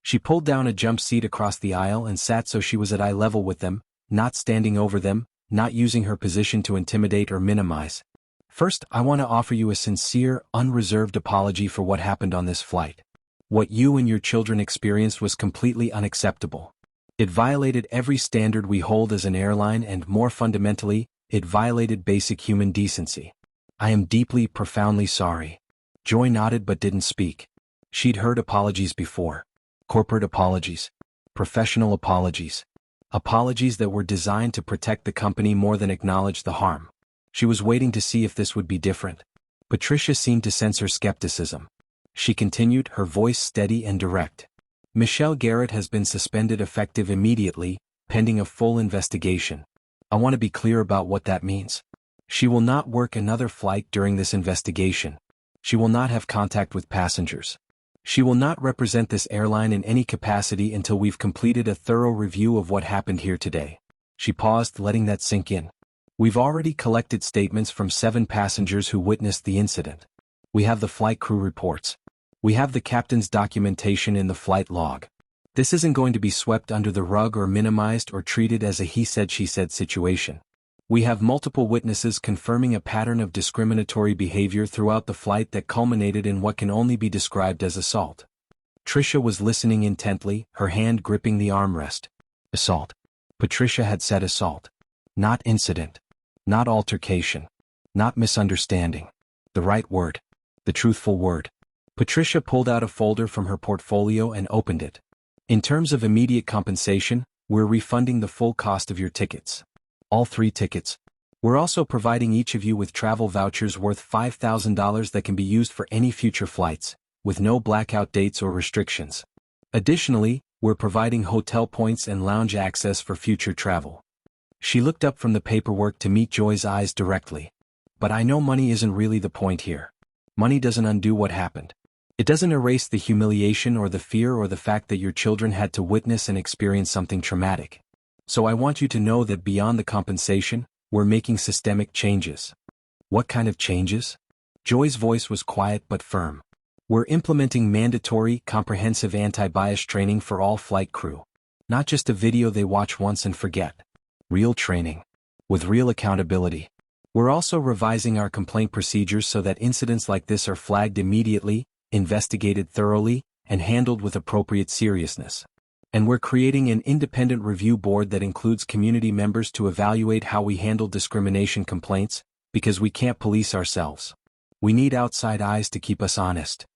She pulled down a jump seat across the aisle and sat so she was at eye level with them, not standing over them, not using her position to intimidate or minimize. First, I want to offer you a sincere, unreserved apology for what happened on this flight. What you and your children experienced was completely unacceptable. It violated every standard we hold as an airline and, more fundamentally, it violated basic human decency. I am deeply, profoundly sorry. Joy nodded but didn't speak. She'd heard apologies before. Corporate apologies. Professional apologies. Apologies that were designed to protect the company more than acknowledge the harm. She was waiting to see if this would be different. Patricia seemed to sense her skepticism. She continued, her voice steady and direct. Michelle Garrett has been suspended effective immediately, pending a full investigation. I want to be clear about what that means. She will not work another flight during this investigation. She will not have contact with passengers. She will not represent this airline in any capacity until we've completed a thorough review of what happened here today. She paused, letting that sink in. We've already collected statements from 7 passengers who witnessed the incident. We have the flight crew reports. We have the captain's documentation in the flight log. This isn't going to be swept under the rug or minimized or treated as a he said she said situation. We have multiple witnesses confirming a pattern of discriminatory behavior throughout the flight that culminated in what can only be described as assault. Trisha was listening intently, her hand gripping the armrest. Assault. Patricia had said assault. Not incident. Not altercation. Not misunderstanding. The right word. The truthful word. Patricia pulled out a folder from her portfolio and opened it. In terms of immediate compensation, we're refunding the full cost of your tickets. All 3 tickets. We're also providing each of you with travel vouchers worth $5,000 that can be used for any future flights, with no blackout dates or restrictions. Additionally, we're providing hotel points and lounge access for future travel. She looked up from the paperwork to meet Joy's eyes directly. But I know money isn't really the point here. Money doesn't undo what happened. It doesn't erase the humiliation or the fear or the fact that your children had to witness and experience something traumatic. So I want you to know that beyond the compensation, we're making systemic changes. What kind of changes? Joy's voice was quiet but firm. We're implementing mandatory, comprehensive anti-bias training for all flight crew. Not just a video they watch once and forget. Real training. With real accountability. We're also revising our complaint procedures so that incidents like this are flagged immediately, investigated thoroughly, and handled with appropriate seriousness. And we're creating an independent review board that includes community members to evaluate how we handle discrimination complaints, because we can't police ourselves. We need outside eyes to keep us honest.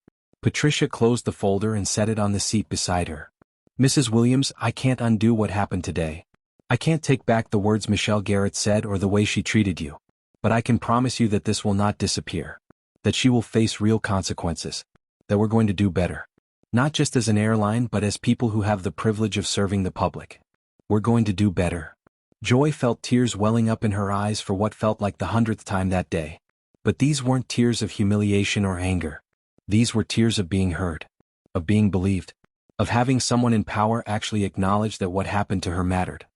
Patricia closed the folder and set it on the seat beside her. Mrs. Williams, I can't undo what happened today. I can't take back the words Michelle Garrett said or the way she treated you. But I can promise you that this will not disappear. That she will face real consequences. That we're going to do better. Not just as an airline but as people who have the privilege of serving the public. We're going to do better. Joy felt tears welling up in her eyes for what felt like the 100th time that day. But these weren't tears of humiliation or anger. These were tears of being heard, of being believed, of having someone in power actually acknowledge that what happened to her mattered.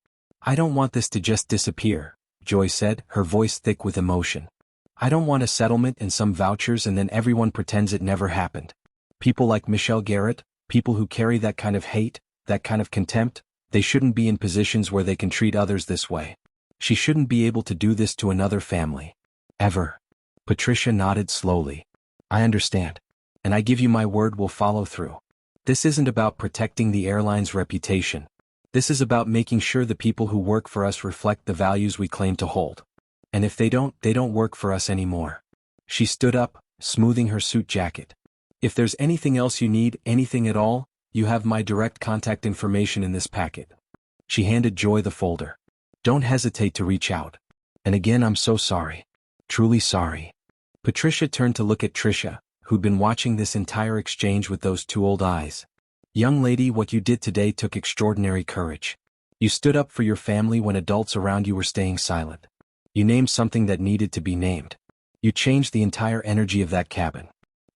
I don't want this to just disappear, Joy said, her voice thick with emotion. I don't want a settlement and some vouchers and then everyone pretends it never happened. People like Michelle Garrett, people who carry that kind of hate, that kind of contempt, they shouldn't be in positions where they can treat others this way. She shouldn't be able to do this to another family. Ever. Patricia nodded slowly. I understand. And I give you my word we'll follow through. This isn't about protecting the airline's reputation. This is about making sure the people who work for us reflect the values we claim to hold. And if they don't work for us anymore. She stood up, smoothing her suit jacket. If there's anything else you need, anything at all, you have my direct contact information in this packet. She handed Joy the folder. Don't hesitate to reach out. And again, I'm so sorry. Truly sorry. Patricia turned to look at Trisha, who'd been watching this entire exchange with those two old eyes. Young lady, what you did today took extraordinary courage. You stood up for your family when adults around you were staying silent. You named something that needed to be named. You changed the entire energy of that cabin.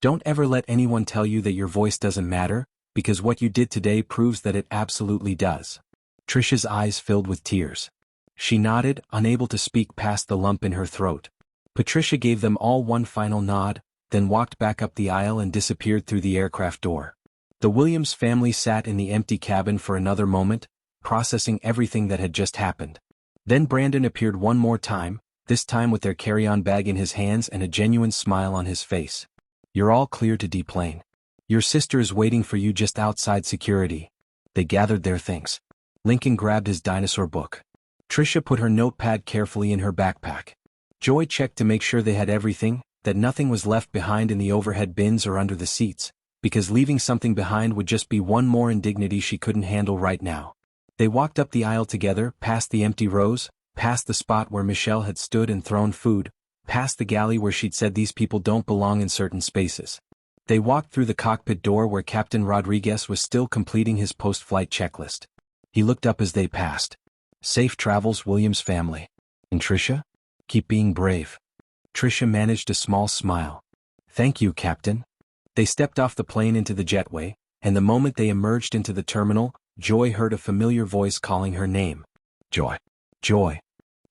Don't ever let anyone tell you that your voice doesn't matter, because what you did today proves that it absolutely does. Trisha's eyes filled with tears. She nodded, unable to speak past the lump in her throat. Patricia gave them all one final nod, then walked back up the aisle and disappeared through the aircraft door. The Williams family sat in the empty cabin for another moment, processing everything that had just happened. Then Brandon appeared one more time, this time with their carry-on bag in his hands and a genuine smile on his face. You're all clear to deplane. Your sister is waiting for you just outside security. They gathered their things. Lincoln grabbed his dinosaur book. Trisha put her notepad carefully in her backpack. Joy checked to make sure they had everything, that nothing was left behind in the overhead bins or under the seats, because leaving something behind would just be one more indignity she couldn't handle right now. They walked up the aisle together, past the empty rows, past the spot where Michelle had stood and thrown food, past the galley where she'd said these people don't belong in certain spaces. They walked through the cockpit door where Captain Rodriguez was still completing his post-flight checklist. He looked up as they passed. Safe travels, Williams family. And Trisha? Keep being brave. Trisha managed a small smile. Thank you, Captain. They stepped off the plane into the jetway, and the moment they emerged into the terminal, Joy heard a familiar voice calling her name. Joy. Joy.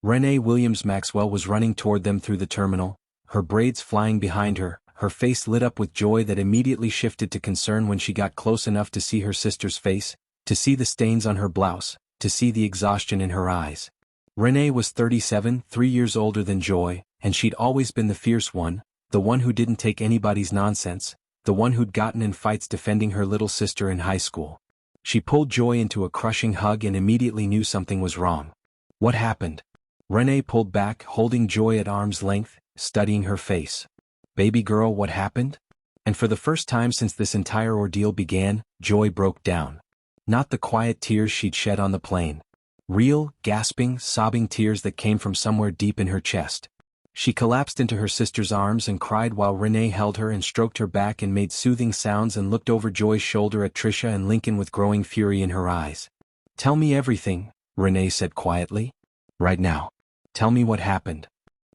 Renee Williams Maxwell was running toward them through the terminal, her braids flying behind her, her face lit up with joy that immediately shifted to concern when she got close enough to see her sister's face, to see the stains on her blouse, to see the exhaustion in her eyes. Renee was 37, 3 years older than Joy, and she'd always been the fierce one, the one who didn't take anybody's nonsense, the one who'd gotten in fights defending her little sister in high school. She pulled Joy into a crushing hug and immediately knew something was wrong. What happened? Renee pulled back, holding Joy at arm's length, studying her face. Baby girl, what happened? And for the first time since this entire ordeal began, Joy broke down. Not the quiet tears she'd shed on the plane. Real, gasping, sobbing tears that came from somewhere deep in her chest. She collapsed into her sister's arms and cried while Renee held her and stroked her back and made soothing sounds and looked over Joy's shoulder at Trisha and Lincoln with growing fury in her eyes. Tell me everything, Renee said quietly. Right now. Tell me what happened.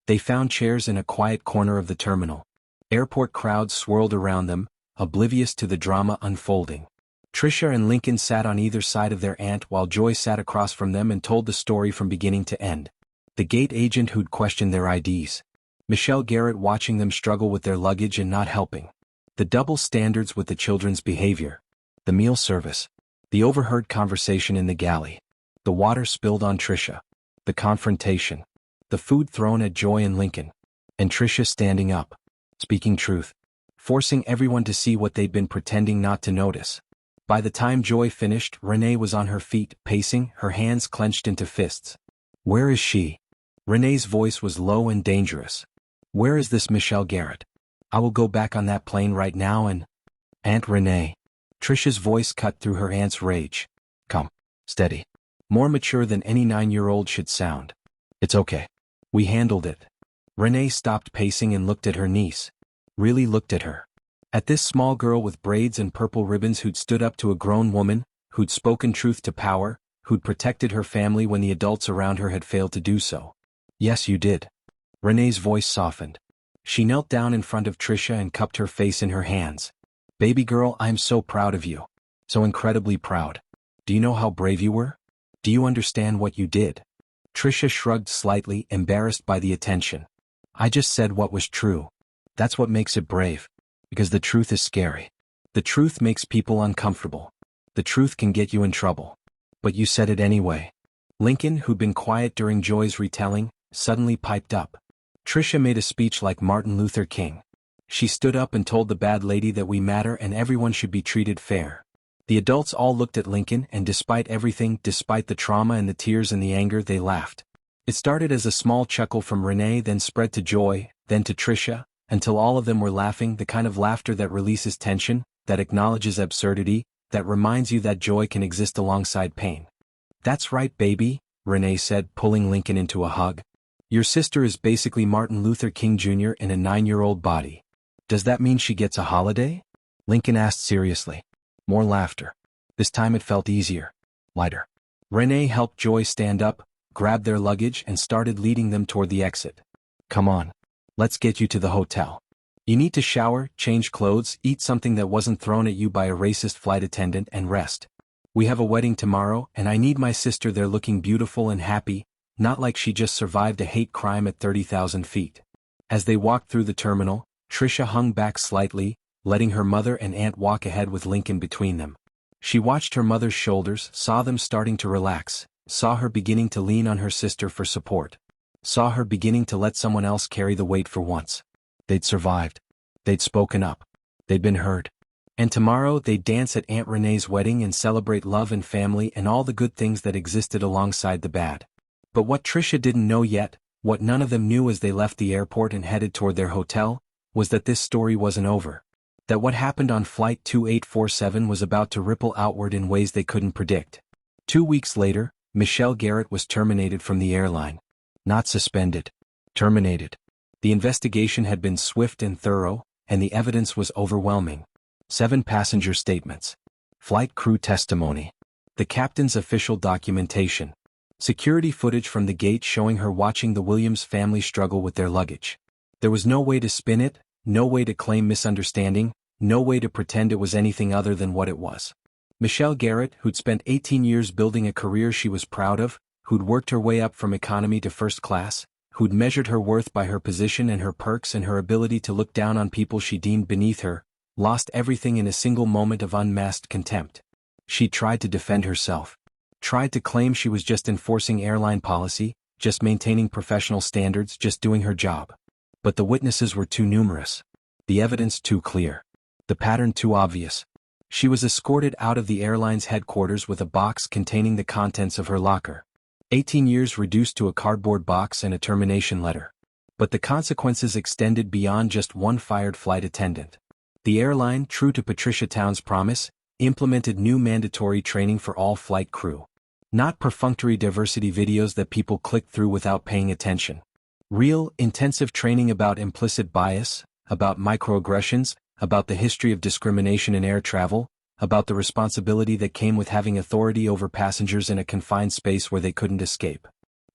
They found chairs in a quiet corner of the terminal. Airport crowds swirled around them, oblivious to the drama unfolding. Trisha and Lincoln sat on either side of their aunt while Joy sat across from them and told the story from beginning to end. The gate agent who'd questioned their IDs. Michelle Garrett watching them struggle with their luggage and not helping. The double standards with the children's behavior. The meal service. The overheard conversation in the galley. The water spilled on Trisha. The confrontation. The food thrown at Joy and Lincoln. And Trisha standing up. Speaking truth. Forcing everyone to see what they'd been pretending not to notice. By the time Joy finished, Renee was on her feet, pacing, her hands clenched into fists. Where is she? Renee's voice was low and dangerous. Where is this Michelle Garrett? I will go back on that plane right now and... Aunt Renee. Trisha's voice cut through her aunt's rage. Come. Steady. More mature than any 9-year-old should sound. It's okay. We handled it. Renee stopped pacing and looked at her niece. Really looked at her. At this small girl with braids and purple ribbons who'd stood up to a grown woman, who'd spoken truth to power, who'd protected her family when the adults around her had failed to do so. Yes, you did. Renee's voice softened. She knelt down in front of Trisha and cupped her face in her hands. Baby girl, I'm so proud of you. So incredibly proud. Do you know how brave you were? Do you understand what you did? Trisha shrugged slightly, embarrassed by the attention. I just said what was true. That's what makes it brave. Because the truth is scary. The truth makes people uncomfortable. The truth can get you in trouble. But you said it anyway. Lincoln, who'd been quiet during Joy's retelling, suddenly piped up. Trisha made a speech like Martin Luther King. She stood up and told the bad lady that we matter and everyone should be treated fair. The adults all looked at Lincoln, and despite everything, despite the trauma and the tears and the anger, they laughed. It started as a small chuckle from Renee, then spread to Joy, then to Trisha, until all of them were laughing, the kind of laughter that releases tension, that acknowledges absurdity, that reminds you that joy can exist alongside pain. That's right, baby, Renee said, pulling Lincoln into a hug. Your sister is basically Martin Luther King Jr. in a 9-year-old body. Does that mean she gets a holiday? Lincoln asked seriously. More laughter. This time it felt easier. Lighter. Renee helped Joy stand up, grabbed their luggage and started leading them toward the exit. Come on. Let's get you to the hotel. You need to shower, change clothes, eat something that wasn't thrown at you by a racist flight attendant, and rest. We have a wedding tomorrow, and I need my sister there looking beautiful and happy, not like she just survived a hate crime at 30,000 feet. As they walked through the terminal, Trisha hung back slightly, letting her mother and aunt walk ahead with Lincoln between them. She watched her mother's shoulders, saw them starting to relax, saw her beginning to lean on her sister for support. Saw her beginning to let someone else carry the weight for once. They'd survived. They'd spoken up. They'd been heard. And tomorrow they'd dance at Aunt Renee's wedding and celebrate love and family and all the good things that existed alongside the bad. But what Trisha didn't know yet, what none of them knew as they left the airport and headed toward their hotel, was that this story wasn't over. That what happened on Flight 2847 was about to ripple outward in ways they couldn't predict. 2 weeks later, Michelle Garrett was terminated from the airline. Not suspended. Terminated. The investigation had been swift and thorough, and the evidence was overwhelming. 7 passenger statements. Flight crew testimony. The captain's official documentation. Security footage from the gate showing her watching the Williams family struggle with their luggage. There was no way to spin it, no way to claim misunderstanding, no way to pretend it was anything other than what it was. Michelle Garrett, who'd spent 18 years building a career she was proud of, who'd worked her way up from economy to first class, who'd measured her worth by her position and her perks and her ability to look down on people she deemed beneath her, lost everything in a single moment of unmasked contempt. She tried to defend herself. Tried to claim she was just enforcing airline policy, just maintaining professional standards, just doing her job. But the witnesses were too numerous. The evidence too clear. The pattern too obvious. She was escorted out of the airline's headquarters with a box containing the contents of her locker. 18 years reduced to a cardboard box and a termination letter. But the consequences extended beyond just one fired flight attendant. The airline, true to Patricia Towns' promise, implemented new mandatory training for all flight crew. Not perfunctory diversity videos that people clicked through without paying attention. Real, intensive training about implicit bias, about microaggressions, about the history of discrimination in air travel, about the responsibility that came with having authority over passengers in a confined space where they couldn't escape.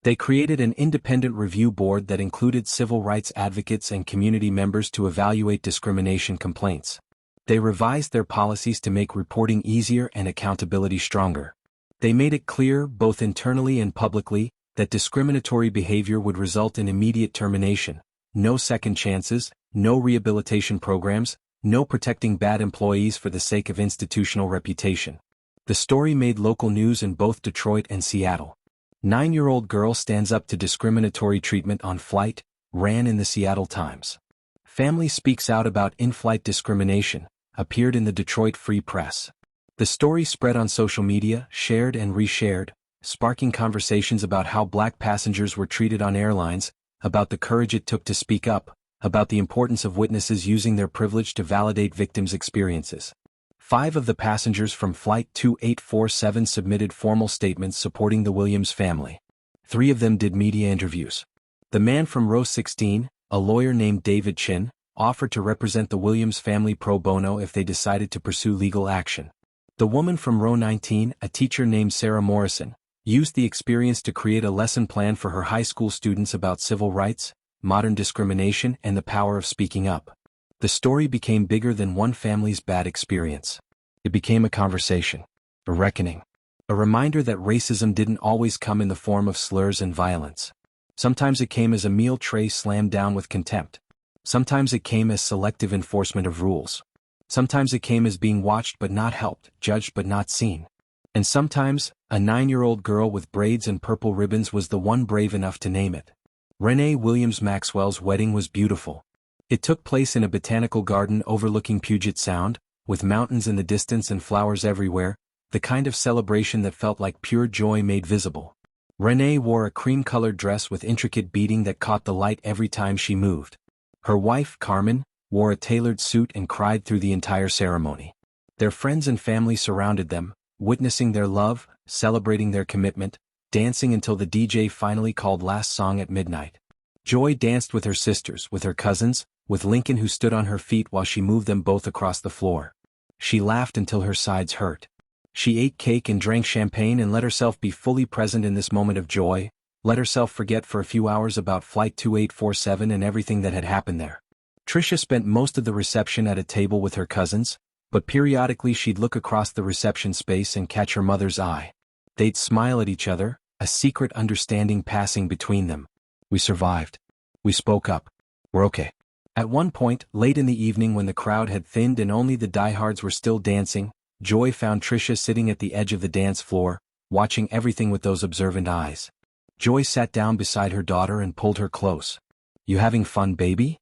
They created an independent review board that included civil rights advocates and community members to evaluate discrimination complaints. They revised their policies to make reporting easier and accountability stronger. They made it clear, both internally and publicly, that discriminatory behavior would result in immediate termination, no second chances, no rehabilitation programs, no protecting bad employees for the sake of institutional reputation. The story made local news in both Detroit and Seattle. 9-year-old girl stands up to discriminatory treatment on flight, ran in the Seattle Times. Family speaks out about in-flight discrimination, appeared in the Detroit Free Press. The story spread on social media, shared and reshared, sparking conversations about how Black passengers were treated on airlines, about the courage it took to speak up, about the importance of witnesses using their privilege to validate victims' experiences. 5 of the passengers from Flight 2847 submitted formal statements supporting the Williams family. 3 of them did media interviews. The man from row 16, a lawyer named David Chin, offered to represent the Williams family pro bono if they decided to pursue legal action. The woman from row 19, a teacher named Sarah Morrison, used the experience to create a lesson plan for her high school students about civil rights, modern discrimination, and the power of speaking up. The story became bigger than one family's bad experience. It became a conversation, a reckoning, a reminder that racism didn't always come in the form of slurs and violence. Sometimes it came as a meal tray slammed down with contempt. Sometimes it came as selective enforcement of rules. Sometimes it came as being watched but not helped, judged but not seen. And sometimes, a 9-year-old girl with braids and purple ribbons was the one brave enough to name it. Renee Williams Maxwell's wedding was beautiful. It took place in a botanical garden overlooking Puget Sound, with mountains in the distance and flowers everywhere, the kind of celebration that felt like pure joy made visible. Renee wore a cream-colored dress with intricate beading that caught the light every time she moved. Her wife, Carmen, wore a tailored suit and cried through the entire ceremony. Their friends and family surrounded them, witnessing their love, celebrating their commitment, dancing until the DJ finally called last song at midnight. Joy danced with her sisters, with her cousins, with Lincoln who stood on her feet while she moved them both across the floor. She laughed until her sides hurt. She ate cake and drank champagne and let herself be fully present in this moment of joy, let herself forget for a few hours about Flight 2847 and everything that had happened there. Trisha spent most of the reception at a table with her cousins, but periodically she'd look across the reception space and catch her mother's eye. They'd smile at each other, a secret understanding passing between them. We survived. We spoke up. We're okay. At one point, late in the evening when the crowd had thinned and only the diehards were still dancing, Joy found Trisha sitting at the edge of the dance floor, watching everything with those observant eyes. Joy sat down beside her daughter and pulled her close. You having fun, baby?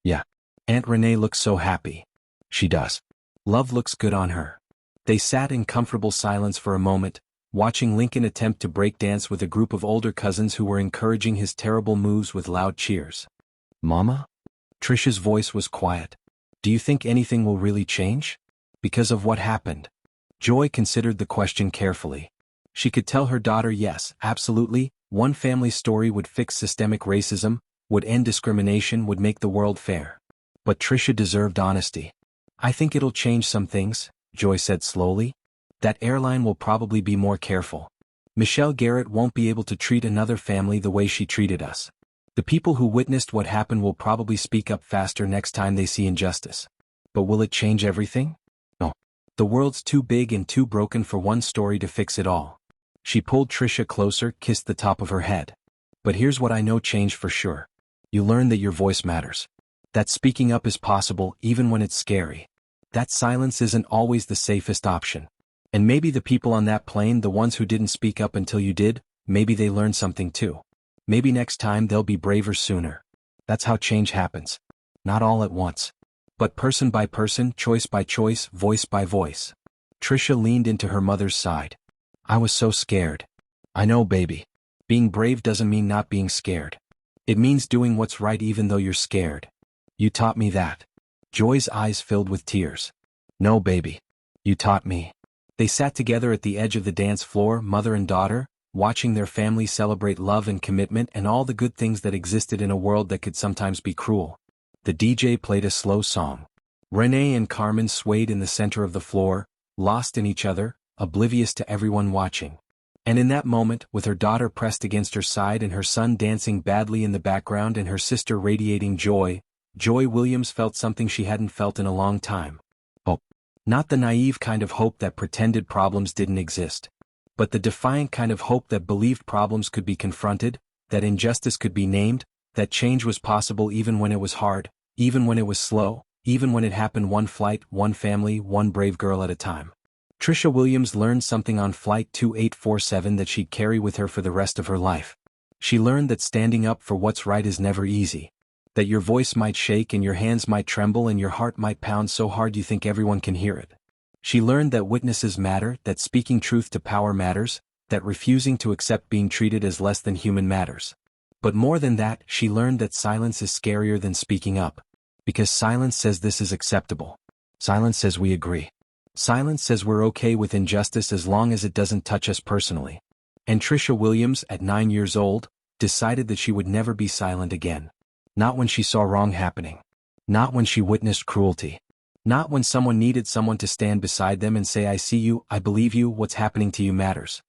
Yeah. Aunt Renee looks so happy. She does. Love looks good on her. They sat in comfortable silence for a moment, watching Lincoln attempt to break dance with a group of older cousins who were encouraging his terrible moves with loud cheers. Mama? Trisha's voice was quiet. Do you think anything will really change? Because of what happened? Joy considered the question carefully. She could tell her daughter yes, absolutely, one family story would fix systemic racism, would end discrimination, would make the world fair. But Trisha deserved honesty. I think it'll change some things, Joy said slowly. That airline will probably be more careful. Michelle Garrett won't be able to treat another family the way she treated us. The people who witnessed what happened will probably speak up faster next time they see injustice. But will it change everything? No. The world's too big and too broken for one story to fix it all. She pulled Trisha closer, kissed the top of her head. But here's what I know changed for sure. You learn that your voice matters. That speaking up is possible even when it's scary. That silence isn't always the safest option. And maybe the people on that plane, the ones who didn't speak up until you did, maybe they learned something too. Maybe next time they'll be braver sooner. That's how change happens. Not all at once. But person by person, choice by choice, voice by voice. Trisha leaned into her mother's side. I was so scared. I know, baby. Being brave doesn't mean not being scared. It means doing what's right even though you're scared. You taught me that. Joy's eyes filled with tears. No, baby. You taught me. They sat together at the edge of the dance floor, mother and daughter, watching their family celebrate love and commitment and all the good things that existed in a world that could sometimes be cruel. The DJ played a slow song. Renee and Carmen swayed in the center of the floor, lost in each other, oblivious to everyone watching. And in that moment, with her daughter pressed against her side and her son dancing badly in the background and her sister radiating joy, Joy Williams felt something she hadn't felt in a long time. Hope. Not the naive kind of hope that pretended problems didn't exist. But the defiant kind of hope that believed problems could be confronted, that injustice could be named, that change was possible even when it was hard, even when it was slow, even when it happened one flight, one family, one brave girl at a time. Trisha Williams learned something on Flight 2847 that she'd carry with her for the rest of her life. She learned that standing up for what's right is never easy. That your voice might shake and your hands might tremble and your heart might pound so hard you think everyone can hear it. She learned that witnesses matter, that speaking truth to power matters, that refusing to accept being treated as less than human matters. But more than that, she learned that silence is scarier than speaking up. Because silence says this is acceptable. Silence says we agree. Silence says we're okay with injustice as long as it doesn't touch us personally. And Trisha Williams, at 9 years old, decided that she would never be silent again. Not when she saw wrong happening. Not when she witnessed cruelty. Not when someone needed someone to stand beside them and say, I see you, I believe you, what's happening to you matters.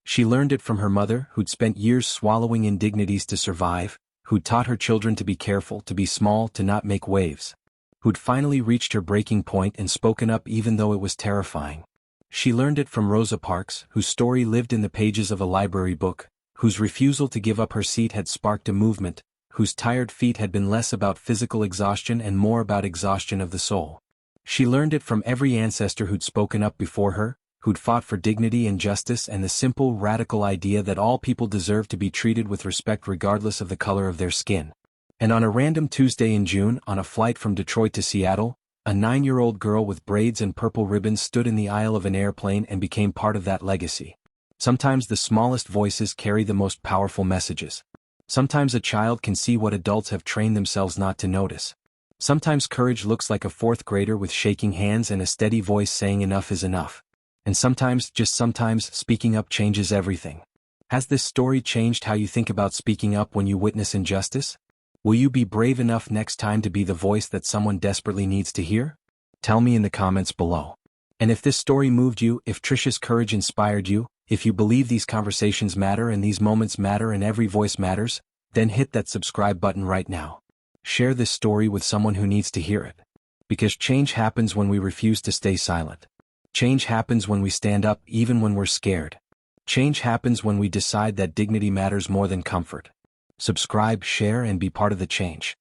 She learned it from her mother, who'd spent years swallowing indignities to survive, who'd taught her children to be careful, to be small, to not make waves, who'd finally reached her breaking point and spoken up even though it was terrifying. She learned it from Rosa Parks, whose story lived in the pages of a library book, whose refusal to give up her seat had sparked a movement, whose tired feet had been less about physical exhaustion and more about exhaustion of the soul. She learned it from every ancestor who'd spoken up before her, who'd fought for dignity and justice and the simple, radical idea that all people deserve to be treated with respect regardless of the color of their skin. And on a random Tuesday in June, on a flight from Detroit to Seattle, a 9-year-old girl with braids and purple ribbons stood in the aisle of an airplane and became part of that legacy. Sometimes the smallest voices carry the most powerful messages. Sometimes a child can see what adults have trained themselves not to notice. Sometimes courage looks like a 4th grader with shaking hands and a steady voice saying enough is enough. And sometimes, just sometimes, speaking up changes everything. Has this story changed how you think about speaking up when you witness injustice? Will you be brave enough next time to be the voice that someone desperately needs to hear? Tell me in the comments below. And if this story moved you, if Trisha's courage inspired you, if you believe these conversations matter and these moments matter and every voice matters, then hit that subscribe button right now. Share this story with someone who needs to hear it. Because change happens when we refuse to stay silent. Change happens when we stand up even when we're scared. Change happens when we decide that dignity matters more than comfort. Subscribe, share, and be part of the change.